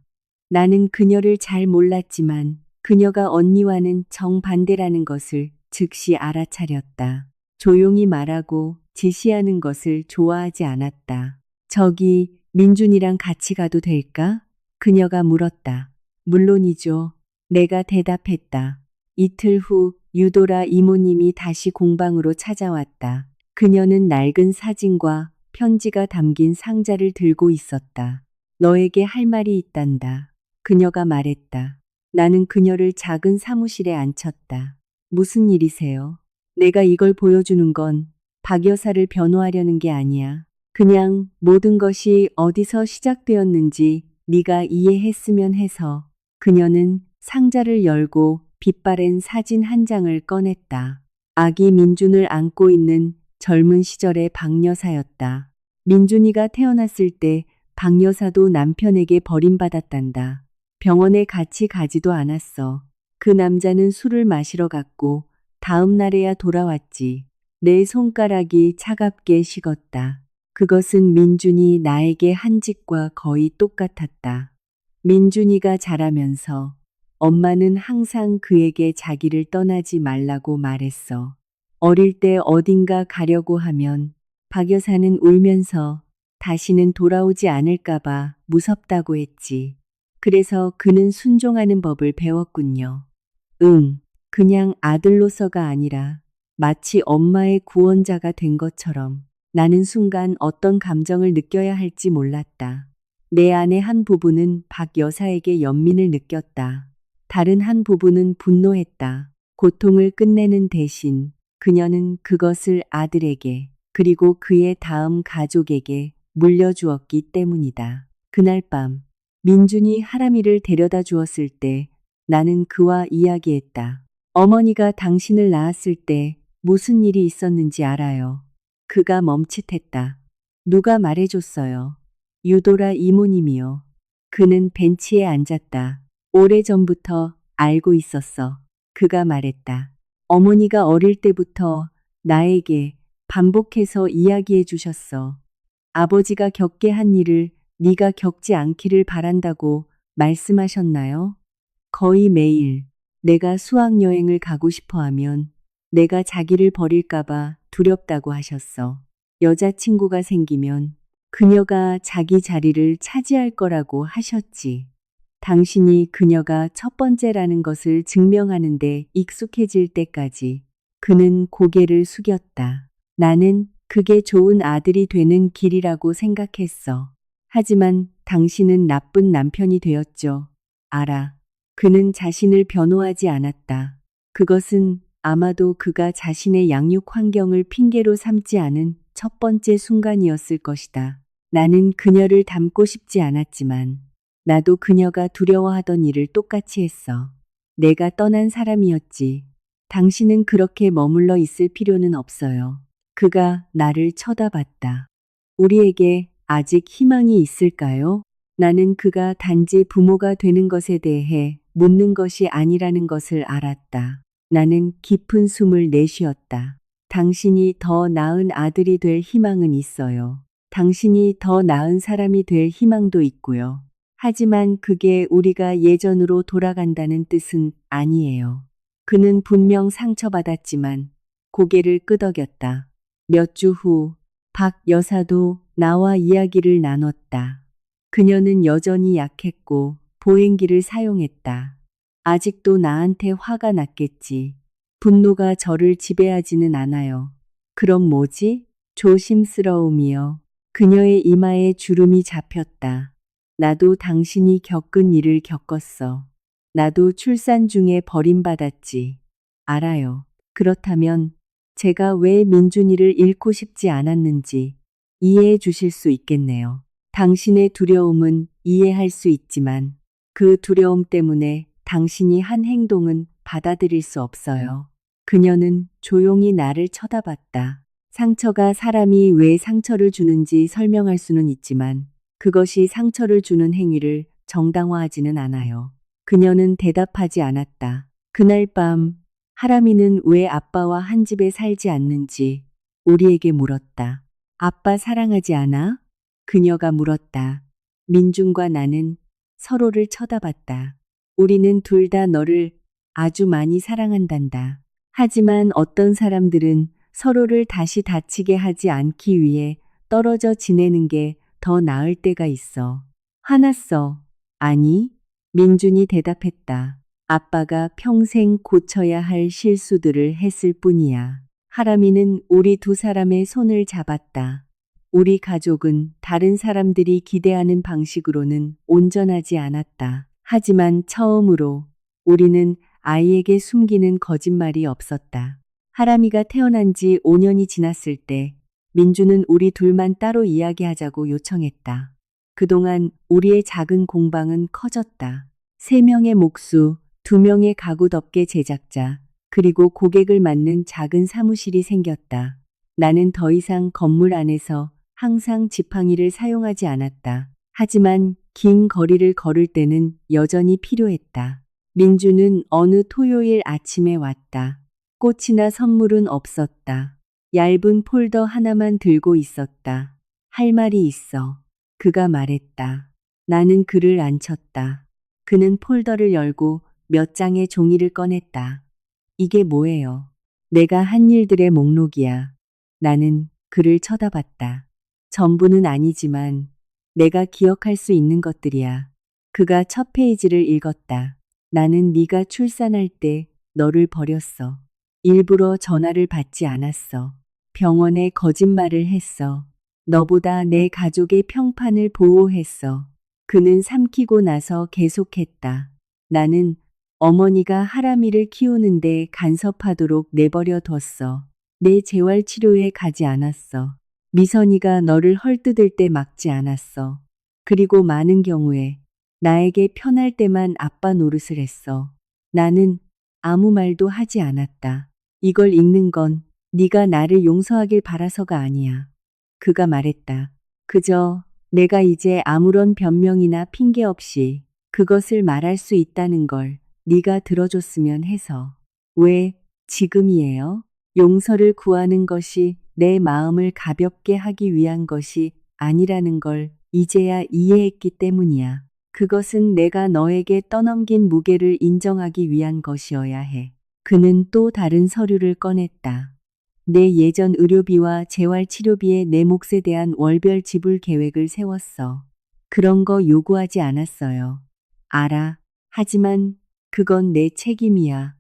나는 그녀를 잘 몰랐지만 그녀가 언니와는 정반대라는 것을 즉시 알아차렸다. 조용히 말하고 지시하는 것을 좋아하지 않았다. 저기 민준이랑 같이 가도 될까? 그녀가 물었다. 물론이죠. 내가 대답했다. 이틀 후 유도라 이모님이 다시 공방으로 찾아왔다. 그녀는 낡은 사진과 편지가 담긴 상자를 들고 있었다. 너에게 할 말이 있단다. 그녀가 말했다. 나는 그녀를 작은 사무실에 앉혔다. 무슨 일이세요? 내가 이걸 보여주는 건 박 여사를 변호하려는 게 아니야. 그냥 모든 것이 어디서 시작되었는지 네가 이해했으면 해서. 그녀는 상자를 열고 빛바랜 사진 한 장을 꺼냈다. 아기 민준을 안고 있는 젊은 시절의 박 여사였다. 민준이가 태어났을 때 박 여사도 남편에게 버림받았단다. 병원에 같이 가지도 않았어. 그 남자는 술을 마시러 갔고 다음 날에야 돌아왔지. 내 손가락이 차갑게 식었다. 그것은 민준이 나에게 한 짓과 거의 똑같았다. 민준이가 자라면서 엄마는 항상 그에게 자기를 떠나지 말라고 말했어. 어릴 때 어딘가 가려고 하면 박 여사는 울면서 다시는 돌아오지 않을까봐 무섭다고 했지. 그래서 그는 순종하는 법을 배웠군요. 그냥 아들로서가 아니라 마치 엄마의 구원자가 된 것처럼 나는 순간 어떤 감정을 느껴야 할지 몰랐다. 내 안의 한 부분은 박 여사에게 연민을 느꼈다. 다른 한 부분은 분노했다. 고통을 끝내는 대신 그녀는 그것을 아들에게 그리고 그의 다음 가족에게 물려주었기 때문이다. 그날 밤 민준이 하람이를 데려다 주었을 때 나는 그와 이야기했다. 어머니가 당신을 낳았을 때 무슨 일이 있었는지 알아요. 그가 멈칫했다. 누가 말해줬어요. 유도라 이모님이요. 그는 벤치에 앉았다. 오래전부터 알고 있었어. 그가 말했다. 어머니가 어릴 때부터 나에게 반복해서 이야기해 주셨어. 아버지가 겪게 한 일을 네가 겪지 않기를 바란다고 말씀하셨나요? 거의 매일 내가 수학여행을 가고 싶어 하면 내가 자기를 버릴까봐 두렵다고 하셨어. 여자친구가 생기면 그녀가 자기 자리를 차지할 거라고 하셨지. 당신이 그녀가 첫 번째라는 것을 증명하는데 익숙해질 때까지 그는 고개를 숙였다. 나는 그게 좋은 아들이 되는 길이라고 생각했어. 하지만 당신은 나쁜 남편이 되었죠. 알아. 그는 자신을 변호하지 않았다. 그것은 아마도 그가 자신의 양육 환경을 핑계로 삼지 않은 첫 번째 순간이었을 것이다. 나는 그녀를 닮고 싶지 않았지만 나도 그녀가 두려워하던 일을 똑같이 했어. 내가 떠난 사람이었지. 당신은 그렇게 머물러 있을 필요는 없어요. 그가 나를 쳐다봤다. 우리에게 아직 희망이 있을까요? 나는 그가 단지 부모가 되는 것에 대해 묻는 것이 아니라는 것을 알았다. 나는 깊은 숨을 내쉬었다. 당신이 더 나은 아들이 될 희망은 있어요. 당신이 더 나은 사람이 될 희망도 있고요. 하지만 그게 우리가 예전으로 돌아간다는 뜻은 아니에요. 그는 분명 상처받았지만 고개를 끄덕였다. 몇 주 후 박 여사도 나와 이야기를 나눴다. 그녀는 여전히 약했고 보행기를 사용했다. 아직도 나한테 화가 났겠지. 분노가 저를 지배하지는 않아요. 그럼 뭐지? 조심스러움이요. 그녀의 이마에 주름이 잡혔다. 나도 당신이 겪은 일을 겪었어. 나도 출산 중에 버림받았지. 알아요. 그렇다면 제가 왜 민준이를 잃고 싶지 않았는지 이해해 주실 수 있겠네요. 당신의 두려움은 이해할 수 있지만 그 두려움 때문에 당신이 한 행동은 받아들일 수 없어요. 그녀는 조용히 나를 쳐다봤다. 상처가 사람이 왜 상처를 주는지 설명할 수는 있지만 그것이 상처를 주는 행위를 정당화하지는 않아요. 그녀는 대답하지 않았다. 그날 밤 하람이는 왜 아빠와 한 집에 살지 않는지 우리에게 물었다. 아빠 사랑하지 않아? 그녀가 물었다. 민준과 나는 서로를 쳐다봤다. 우리는 둘 다 너를 아주 많이 사랑한단다. 하지만 어떤 사람들은 서로를 다시 다치게 하지 않기 위해 떨어져 지내는 게 더 나을 때가 있어. 화났어. 아니, 민준이 대답했다. 아빠가 평생 고쳐야 할 실수들을 했을 뿐이야. 하람이는 우리 두 사람의 손을 잡았다. 우리 가족은 다른 사람들이 기대하는 방식으로는 온전하지 않았다. 하지만 처음으로 우리는 아이에게 숨기는 거짓말이 없었다. 하람이가 태어난 지 5년이 지났을 때 민주는 우리 둘만 따로 이야기하자고 요청했다. 그동안 우리의 작은 공방은 커졌다. 3명의 목수, 2명의 가구 덮개 제작자, 그리고 고객을 맡는 작은 사무실이 생겼다. 나는 더 이상 건물 안에서 항상 지팡이를 사용하지 않았다. 하지만 긴 거리를 걸을 때는 여전히 필요했다. 민주는 어느 토요일 아침에 왔다. 꽃이나 선물은 없었다. 얇은 폴더 하나만 들고 있었다. 할 말이 있어. 그가 말했다. 나는 그를 안 쳤다. 그는 폴더를 열고 몇 장의 종이를 꺼냈다. 이게 뭐예요? 내가 한 일들의 목록이야. 나는 그를 쳐다봤다. 전부는 아니지만 내가 기억할 수 있는 것들이야. 그가 첫 페이지를 읽었다. 나는 네가 출산할 때 너를 버렸어. 일부러 전화를 받지 않았어. 병원에 거짓말을 했어. 너보다 내 가족의 평판을 보호했어. 그는 삼키고 나서 계속했다. 나는 어머니가 하람이를 키우는데 간섭하도록 내버려 뒀어. 내 재활 치료에 가지 않았어. 미선이가 너를 헐뜯을 때 막지 않았어. 그리고 많은 경우에 나에게 편할 때만 아빠 노릇을 했어. 나는 아무 말도 하지 않았다. 이걸 읽는 건 네가 나를 용서하길 바라서가 아니야. 그가 말했다. 그저 내가 이제 아무런 변명이나 핑계 없이 그것을 말할 수 있다는 걸 네가 들어줬으면 해서. 왜 지금이에요? 용서를 구하는 것이 내 마음을 가볍게 하기 위한 것이 아니라는 걸 이제야 이해했기 때문이야. 그것은 내가 너에게 떠넘긴 무게를 인정하기 위한 것이어야 해. 그는 또 다른 서류를 꺼냈다. 내 예전 의료비와 재활치료비에 내 몫에 대한 월별 지불 계획을 세웠어. 그런 거 요구하지 않았어요. 알아. 하지만 그건 내 책임이야.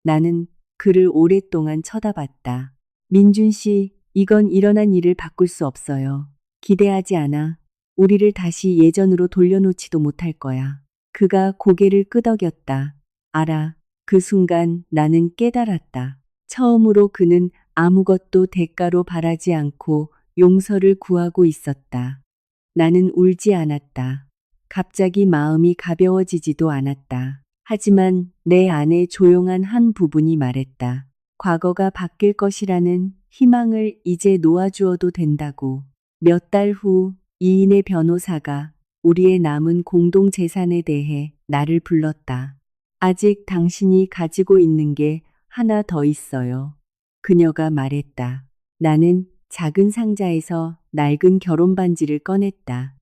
나는 그를 오랫동안 쳐다봤다. 민준 씨, 이건 일어난 일을 바꿀 수 없어요. 기대하지 않아. 우리를 다시 예전으로 돌려놓지도 못할 거야. 그가 고개를 끄덕였다. 알아. 그 순간 나는 깨달았다. 처음으로 그는 아무것도 대가로 바라지 않고 용서를 구하고 있었다. 나는 울지 않았다. 갑자기 마음이 가벼워지지도 않았다. 하지만 내 안에 조용한 한 부분이 말했다. 과거가 바뀔 것이라는 희망을 이제 놓아주어도 된다고. 몇 달 후 이인의 변호사가 우리의 남은 공동 재산에 대해 나를 불렀다. 아직 당신이 가지고 있는 게 하나 더 있어요. 그녀가 말했다. 나는 작은 상자에서 낡은 결혼 반지를 꺼냈다.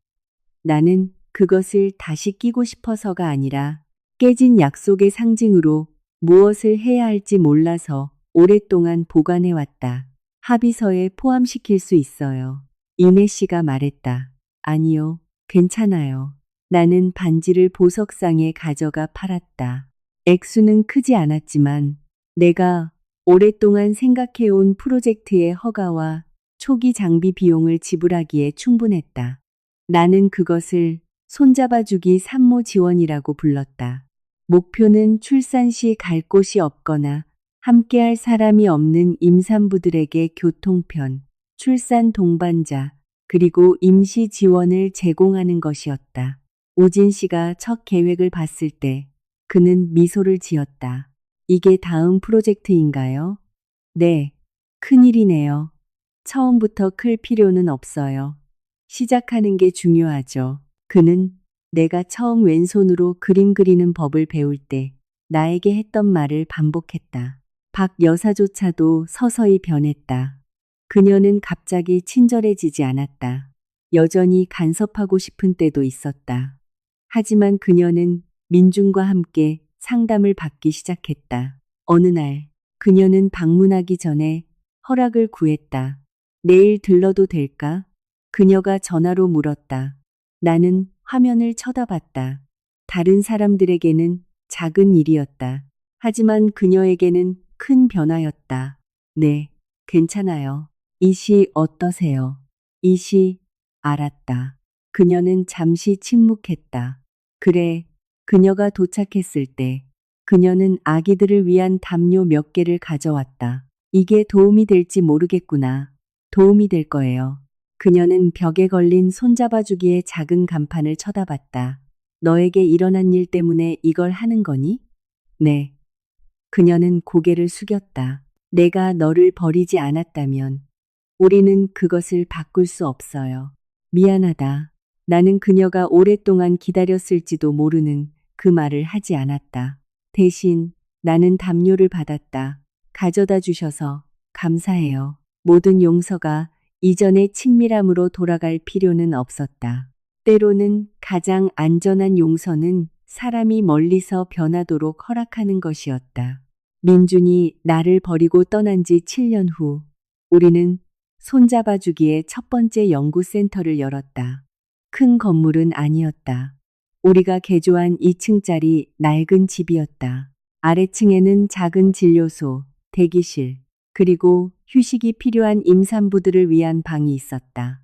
나는 그것을 다시 끼고 싶어서가 아니라 깨진 약속의 상징으로 무엇을 해야 할지 몰라서 오랫동안 보관해왔다. 합의서에 포함시킬 수 있어요. 이내 씨가 말했다. 아니요, 괜찮아요. 나는 반지를 보석상에 가져가 팔았다. 액수는 크지 않았지만 내가 오랫동안 생각해온 프로젝트의 허가와 초기 장비 비용을 지불하기에 충분했다. 나는 그것을 손잡아주기 산모 지원이라고 불렀다. 목표는 출산 시 갈 곳이 없거나 함께할 사람이 없는 임산부들에게 교통편, 출산 동반자, 그리고 임시 지원을 제공하는 것이었다. 우진 씨가 첫 계획을 봤을 때 그는 미소를 지었다. 이게 다음 프로젝트인가요? 네, 큰일이네요. 처음부터 클 필요는 없어요. 시작하는 게 중요하죠. 그는 내가 처음 왼손으로 그림 그리는 법을 배울 때 나에게 했던 말을 반복했다. 박 여사조차도 서서히 변했다. 그녀는 갑자기 친절해지지 않았다. 여전히 간섭하고 싶은 때도 있었다. 하지만 그녀는 민준과 함께 상담을 받기 시작했다. 어느 날 그녀는 방문하기 전에 허락을 구했다. 내일 들러도 될까? 그녀가 전화로 물었다. 나는 화면을 쳐다봤다. 다른 사람들에게는 작은 일이었다. 하지만 그녀에게는 큰 변화였다. 네, 괜찮아요. 이 시 어떠세요? 이 시 알았다. 그녀는 잠시 침묵했다. 그래, 그녀가 도착했을 때 그녀는 아기들을 위한 담요 몇 개를 가져왔다. 이게 도움이 될지 모르겠구나. 도움이 될 거예요. 그녀는 벽에 걸린 손잡아주기의 작은 간판을 쳐다봤다. 너에게 일어난 일 때문에 이걸 하는 거니? 네. 그녀는 고개를 숙였다. 내가 너를 버리지 않았다면 우리는 그것을 바꿀 수 없어요. 미안하다. 나는 그녀가 오랫동안 기다렸을지도 모르는 그 말을 하지 않았다. 대신 나는 담요를 받았다. 가져다 주셔서 감사해요. 모든 용서가 이전의 친밀함으로 돌아갈 필요는 없었다. 때로는 가장 안전한 용서는 사람이 멀리서 변하도록 허락하는 것이었다. 민준이 나를 버리고 떠난 지 7년 후 우리는 손잡아주기의 첫 번째 연구센터를 열었다. 큰 건물은 아니었다. 우리가 개조한 2층짜리 낡은 집이었다. 아래층에는 작은 진료소, 대기실, 그리고 휴식이 필요한 임산부들을 위한 방이 있었다.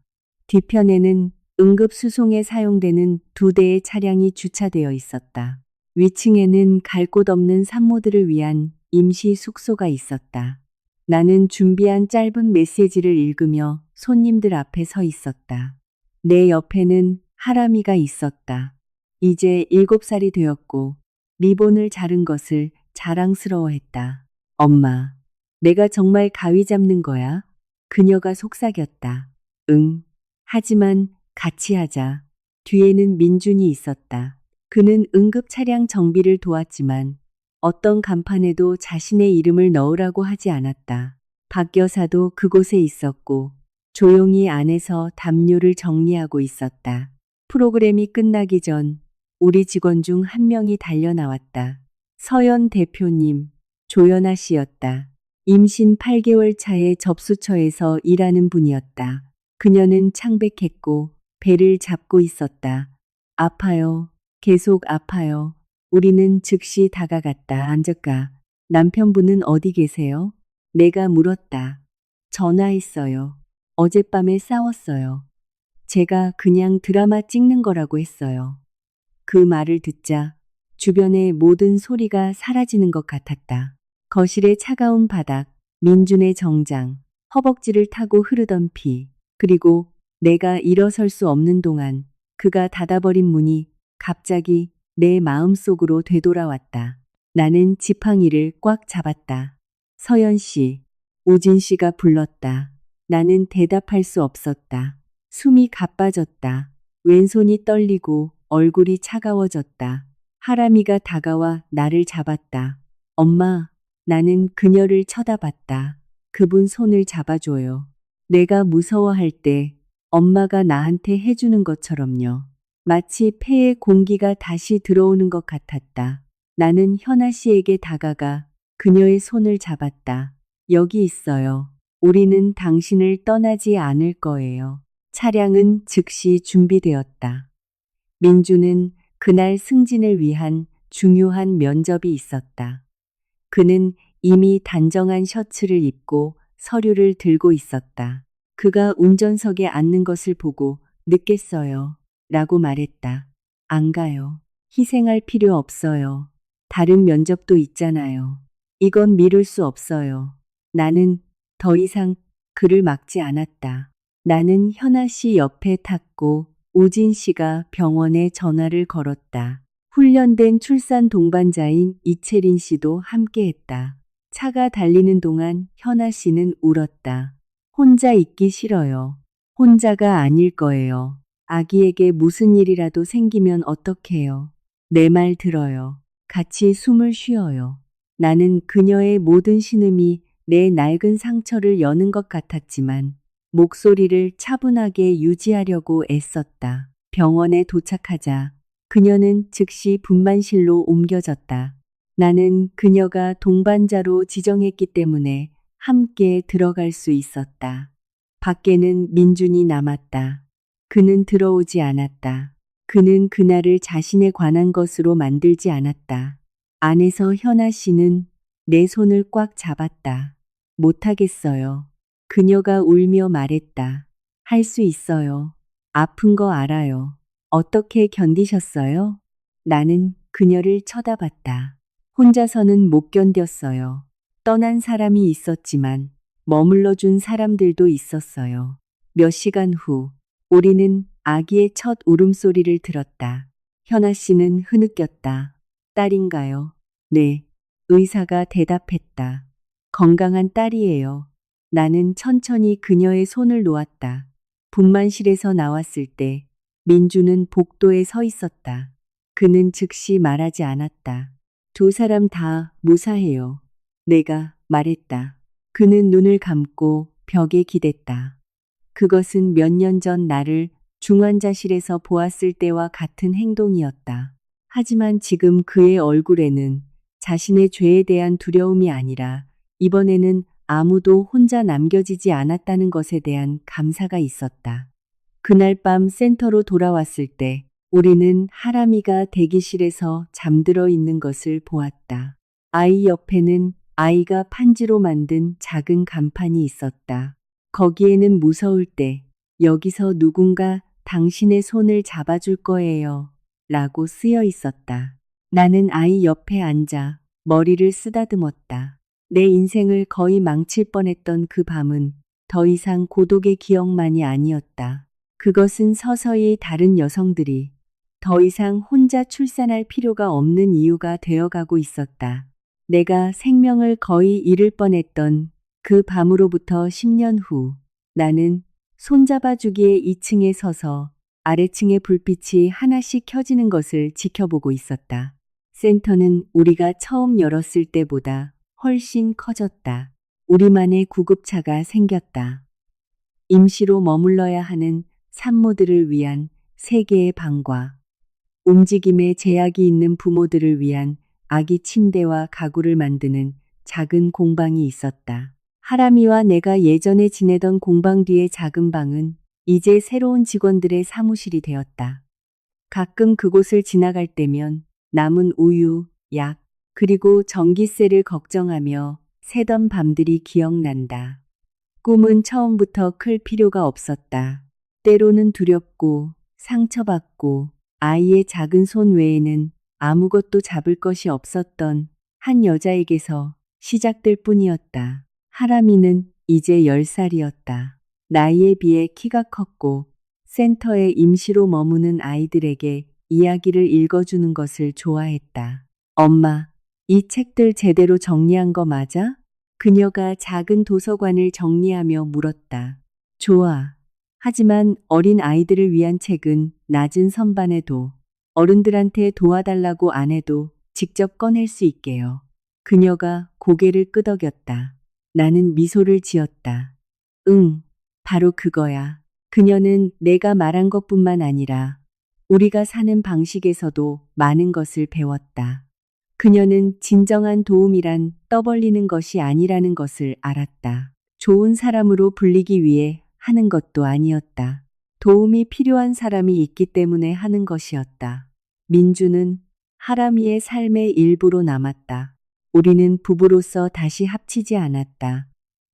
뒤편에는 응급수송에 사용되는 2대의 차량이 주차되어 있었다. 위층에는 갈 곳 없는 산모들을 위한 임시 숙소가 있었다. 나는 준비한 짧은 메시지를 읽으며 손님들 앞에 서 있었다. 내 옆에는 하람이가 있었다. 이제 7살이 되었고 리본을 자른 것을 자랑스러워했다. 엄마, 내가 정말 가위 잡는 거야? 그녀가 속삭였다. 응. 하지만 같이 하자. 뒤에는 민준이 있었다. 그는 응급 차량 정비를 도왔지만 어떤 간판에도 자신의 이름을 넣으라고 하지 않았다. 박 여사도 그곳에 있었고 조용히 안에서 담요를 정리하고 있었다. 프로그램이 끝나기 전 우리 직원 중 한 명이 달려 나왔다. 서연 대표님, 조연아 씨였다. 임신 8개월 차에 접수처에서 일하는 분이었다. 그녀는 창백했고 배를 잡고 있었다. 아파요. 계속 아파요. 우리는 즉시 다가갔다. 앉을까? 남편분은 어디 계세요? 내가 물었다. 전화했어요. 어젯밤에 싸웠어요. 제가 그냥 드라마 찍는 거라고 했어요. 그 말을 듣자 주변의 모든 소리가 사라지는 것 같았다. 거실의 차가운 바닥, 민준의 정장, 허벅지를 타고 흐르던 피, 그리고 내가 일어설 수 없는 동안 그가 닫아버린 문이 갑자기 내 마음속으로 되돌아왔다. 나는 지팡이를 꽉 잡았다. 서연 씨, 우진 씨가 불렀다. 나는 대답할 수 없었다. 숨이 가빠졌다. 왼손이 떨리고 얼굴이 차가워졌다. 하람이가 다가와 나를 잡았다. 엄마, 나는 그녀를 쳐다봤다. 그분 손을 잡아줘요. 내가 무서워할 때 엄마가 나한테 해주는 것처럼요. 마치 폐에 공기가 다시 들어오는 것 같았다. 나는 현아 씨에게 다가가 그녀의 손을 잡았다. 여기 있어요. 우리는 당신을 떠나지 않을 거예요. 차량은 즉시 준비되었다. 민주는 그날 승진을 위한 중요한 면접이 있었다. 그는 이미 단정한 셔츠를 입고 서류를 들고 있었다. 그가 운전석에 앉는 것을 보고 늦겠어요. 라고 말했다. 안 가요. 희생할 필요 없어요. 다른 면접도 있잖아요. 이건 미룰 수 없어요. 나는 더 이상 그를 막지 않았다. 나는 현아 씨 옆에 탔고 우진 씨가 병원에 전화를 걸었다. 훈련된 출산 동반자인 이채린 씨도 함께했다. 차가 달리는 동안 현아 씨는 울었다. 혼자 있기 싫어요. 혼자가 아닐 거예요. 아기에게 무슨 일이라도 생기면 어떡해요. 내 말 들어요. 같이 숨을 쉬어요. 나는 그녀의 모든 신음이 내 낡은 상처를 여는 것 같았지만 목소리를 차분하게 유지하려고 애썼다. 병원에 도착하자 그녀는 즉시 분만실로 옮겨졌다. 나는 그녀가 동반자로 지정했기 때문에 함께 들어갈 수 있었다. 밖에는 민준이 남았다. 그는 들어오지 않았다. 그는 그날을 자신에 관한 것으로 만들지 않았다. 안에서 현아 씨는 내 손을 꽉 잡았다. 못하겠어요. 그녀가 울며 말했다. 할 수 있어요. 아픈 거 알아요. 어떻게 견디셨어요? 나는 그녀를 쳐다봤다. 혼자서는 못 견뎠어요. 떠난 사람이 있었지만 머물러 준 사람들도 있었어요. 몇 시간 후 우리는 아기의 첫 울음소리를 들었다. 현아 씨는 흐느꼈다. 딸인가요? 네. 의사가 대답했다. 건강한 딸이에요. 나는 천천히 그녀의 손을 놓았다. 분만실에서 나왔을 때 민주는 복도에 서 있었다. 그는 즉시 말하지 않았다. 두 사람 다 무사해요. 내가 말했다. 그는 눈을 감고 벽에 기댔다. 그것은 몇 년 전 나를 중환자실에서 보았을 때와 같은 행동이었다. 하지만 지금 그의 얼굴에는 자신의 죄에 대한 두려움이 아니라 이번에는 아무도 혼자 남겨지지 않았다는 것에 대한 감사가 있었다. 그날 밤 센터로 돌아왔을 때 우리는 하람이가 대기실에서 잠들어 있는 것을 보았다. 아이 옆에는 아이가 판지로 만든 작은 간판이 있었다. 거기에는 무서울 때 여기서 누군가 당신의 손을 잡아줄 거예요. 라고 쓰여 있었다. 나는 아이 옆에 앉아 머리를 쓰다듬었다. 내 인생을 거의 망칠 뻔했던 그 밤은 더 이상 고독의 기억만이 아니었다. 그것은 서서히 다른 여성들이 더 이상 혼자 출산할 필요가 없는 이유가 되어가고 있었다. 내가 생명을 거의 잃을 뻔했던 그 밤으로부터 10년 후 나는 손잡아주기에 2층에 서서 아래층의 불빛이 하나씩 켜지는 것을 지켜보고 있었다. 센터는 우리가 처음 열었을 때보다 훨씬 커졌다. 우리만의 구급차가 생겼다. 임시로 머물러야 하는 산모들을 위한 3개의 방과 움직임에 제약이 있는 부모들을 위한 아기 침대와 가구를 만드는 작은 공방이 있었다. 하람이와 내가 예전에 지내던 공방 뒤의 작은 방은 이제 새로운 직원들의 사무실이 되었다. 가끔 그곳을 지나갈 때면 남은 우유, 약, 그리고 전기세를 걱정하며 새던 밤들이 기억난다. 꿈은 처음부터 클 필요가 없었다. 때로는 두렵고 상처받고 아이의 작은 손 외에는 아무것도 잡을 것이 없었던 한 여자에게서 시작될 뿐이었다. 하람이는 이제 10살이었다. 나이에 비해 키가 컸고 센터에 임시로 머무는 아이들에게 이야기를 읽어주는 것을 좋아했다. 엄마, 이 책들 제대로 정리한 거 맞아? 그녀가 작은 도서관을 정리하며 물었다. 좋아. 하지만 어린 아이들을 위한 책은 낮은 선반에도 어른들한테 도와달라고 안 해도 직접 꺼낼 수 있게요. 그녀가 고개를 끄덕였다. 나는 미소를 지었다. 응, 바로 그거야. 그녀는 내가 말한 것뿐만 아니라 우리가 사는 방식에서도 많은 것을 배웠다. 그녀는 진정한 도움이란 떠벌리는 것이 아니라는 것을 알았다. 좋은 사람으로 불리기 위해 하는 것도 아니었다. 도움이 필요한 사람이 있기 때문에 하는 것이었다. 민주는 하람이의 삶의 일부로 남았다. 우리는 부부로서 다시 합치지 않았다.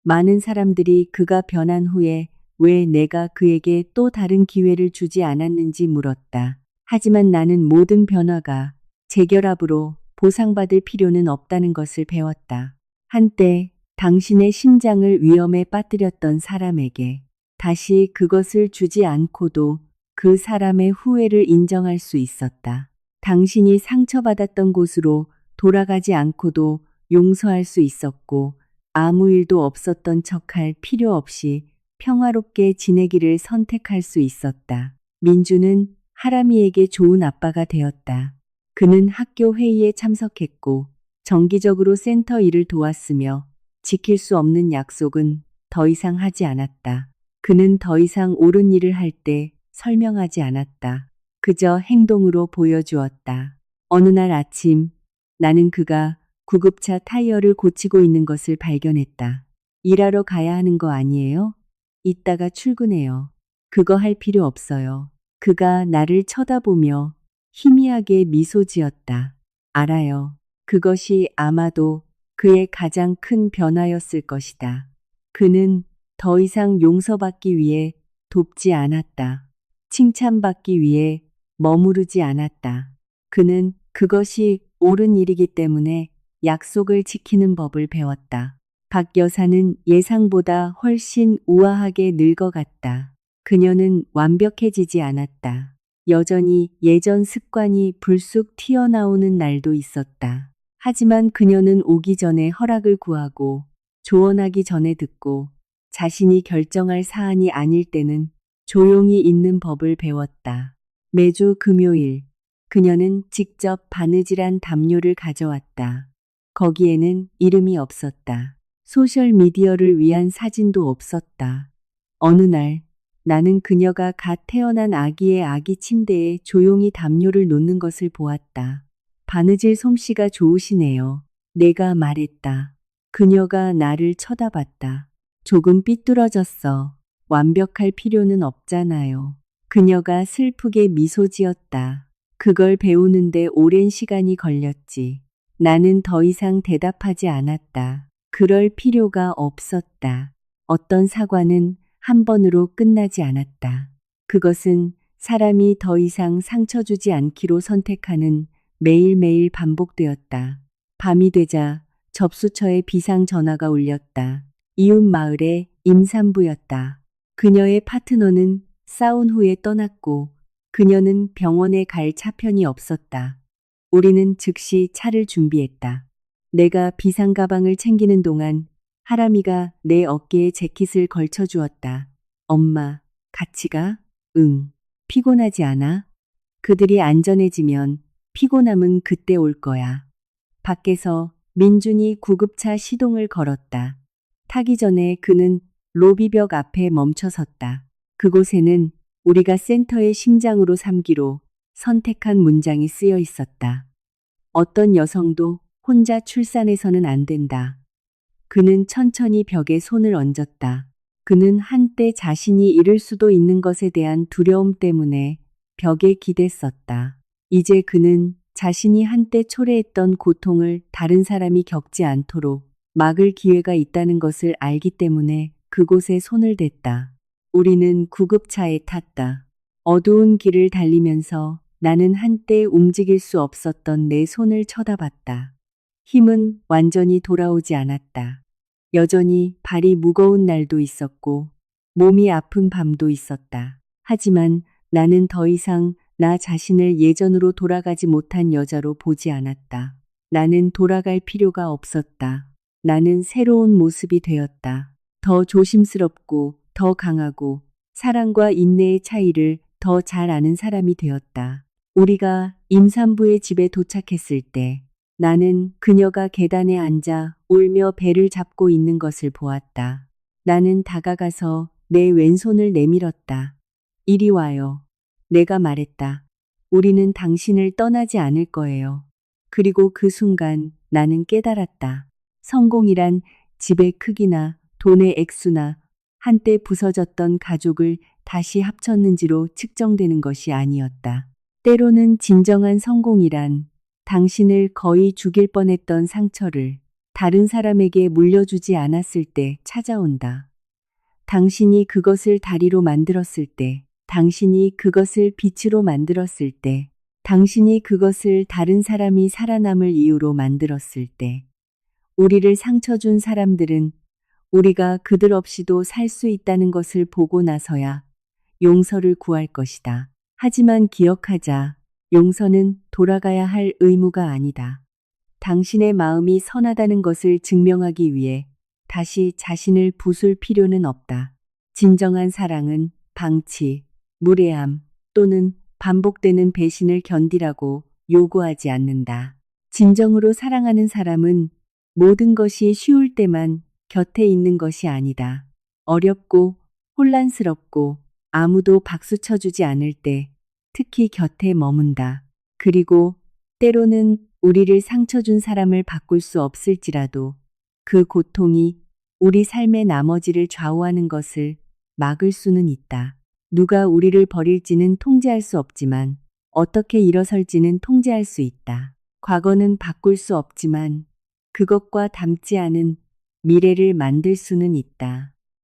많은 사람들이 그가 변한 후에 왜 내가 그에게 또 다른 기회를 주지 않았는지 물었다. 하지만 나는 모든 변화가 재결합으로 보상받을 필요는 없다는 것을 배웠다. 한때 당신의 심장을 위험에 빠뜨렸던 사람에게 다시 그것을 주지 않고도 그 사람의 후회를 인정할 수 있었다. 당신이 상처받았던 곳으로 돌아가지 않고도 용서할 수 있었고 아무 일도 없었던 척할 필요 없이 평화롭게 지내기를 선택할 수 있었다. 민주는 하람이에게 좋은 아빠가 되었다. 그는 학교 회의에 참석했고 정기적으로 센터 일을 도왔으며 지킬 수 없는 약속은 더 이상 하지 않았다. 그는 더 이상 옳은 일을 할 때 설명하지 않았다. 그저 행동으로 보여주었다. 어느 날 아침 나는 그가 구급차 타이어를 고치고 있는 것을 발견했다. 일하러 가야 하는 거 아니에요? 이따가 출근해요. 그거 할 필요 없어요. 그가 나를 쳐다보며 희미하게 미소 지었다. 알아요. 그것이 아마도 그의 가장 큰 변화였을 것이다. 그는 더 이상 용서받기 위해 돕지 않았다. 칭찬받기 위해 머무르지 않았다. 그는 그것이 옳은 일이기 때문에 약속을 지키는 법을 배웠다. 박 여사는 예상보다 훨씬 우아하게 늙어갔다. 그녀는 완벽해지지 않았다. 여전히 예전 습관이 불쑥 튀어나오는 날도 있었다. 하지만 그녀는 오기 전에 허락을 구하고 조언하기 전에 듣고 자신이 결정할 사안이 아닐 때는 조용히 있는 법을 배웠다. 매주 금요일 그녀는 직접 바느질한 담요를 가져왔다. 거기에는 이름이 없었다. 소셜미디어를 위한 사진도 없었다. 어느 날 나는 그녀가 갓 태어난 아기의 아기 침대에 조용히 담요를 놓는 것을 보았다. 바느질 솜씨가 좋으시네요. 내가 말했다. 그녀가 나를 쳐다봤다. 조금 삐뚤어졌어. 완벽할 필요는 없잖아요. 그녀가 슬프게 미소 지었다. 그걸 배우는데 오랜 시간이 걸렸지. 나는 더 이상 대답하지 않았다. 그럴 필요가 없었다. 어떤 사과는 한 번으로 끝나지 않았다. 그것은 사람이 더 이상 상처 주지 않기로 선택하는 매일매일 반복되었다. 밤이 되자 접수처에 비상 전화가 울렸다. 이웃 마을의 임산부였다. 그녀의 파트너는 싸운 후에 떠났고 그녀는 병원에 갈 차편이 없었다. 우리는 즉시 차를 준비했다. 내가 비상 가방을 챙기는 동안 하람이가 내 어깨에 재킷을 걸쳐 주었다. 엄마, 같이 가? 응. 피곤하지 않아? 그들이 안전해지면 피곤함은 그때 올 거야. 밖에서 민준이 구급차 시동을 걸었다. 타기 전에 그는 로비벽 앞에 멈춰 섰다. 그곳에는 우리가 센터의 심장으로 삼기로 선택한 문장이 쓰여 있었다. 어떤 여성도 혼자 출산해서는 안 된다. 그는 천천히 벽에 손을 얹었다. 그는 한때 자신이 잃을 수도 있는 것에 대한 두려움 때문에 벽에 기댔었다. 이제 그는 자신이 한때 초래했던 고통을 다른 사람이 겪지 않도록 막을 기회가 있다는 것을 알기 때문에 그곳에 손을 댔다. 우리는 구급차에 탔다. 어두운 길을 달리면서 나는 한때 움직일 수 없었던 내 손을 쳐다봤다. 힘은 완전히 돌아오지 않았다. 여전히 발이 무거운 날도 있었고 몸이 아픈 밤도 있었다. 하지만 나는 더 이상 나 자신을 예전으로 돌아가지 못한 여자로 보지 않았다. 나는 돌아갈 필요가 없었다. 나는 새로운 모습이 되었다. 더 조심스럽고 더 강하고 사랑과 인내의 차이를 더 잘 아는 사람이 되었다. 우리가 임산부의 집에 도착했을 때 나는 그녀가 계단에 앉아 울며 배를 잡고 있는 것을 보았다. 나는 다가가서 내 왼손을 내밀었다. 이리 와요. 내가 말했다. 우리는 당신을 떠나지 않을 거예요. 그리고 그 순간 나는 깨달았다. 성공이란 집의 크기나 돈의 액수나 한때 부서졌던 가족을 다시 합쳤는지로 측정되는 것이 아니었다. 때로는 진정한 성공이란 당신을 거의 죽일 뻔했던 상처를 다른 사람에게 물려주지 않았을 때 찾아온다. 당신이 그것을 다리로 만들었을 때, 당신이 그것을 빛으로 만들었을 때, 당신이 그것을 다른 사람이 살아남을 이유로 만들었을 때, 우리를 상처 준 사람들은 우리가 그들 없이도 살 수 있다는 것을 보고 나서야 용서를 구할 것이다. 하지만 기억하자. 용서는 돌아가야 할 의무가 아니다. 당신의 마음이 선하다는 것을 증명하기 위해 다시 자신을 부술 필요는 없다. 진정한 사랑은 방치, 무례함 또는 반복되는 배신을 견디라고 요구하지 않는다. 진정으로 사랑하는 사람은 모든 것이 쉬울 때만 곁에 있는 것이 아니다. 어렵고 혼란스럽고 아무도 박수 쳐주지 않을 때 특히 곁에 머문다. 그리고 때로는 우리를 상처 준 사람을 바꿀 수 없을지라도 그 고통이 우리 삶의 나머지를 좌우하는 것을 막을 수는 있다. 누가 우리를 버릴지는 통제할 수 없지만 어떻게 일어설지는 통제할 수 있다. 과거는 바꿀 수 없지만 그것과 닮지 않은 미래를 만들 수는 있다.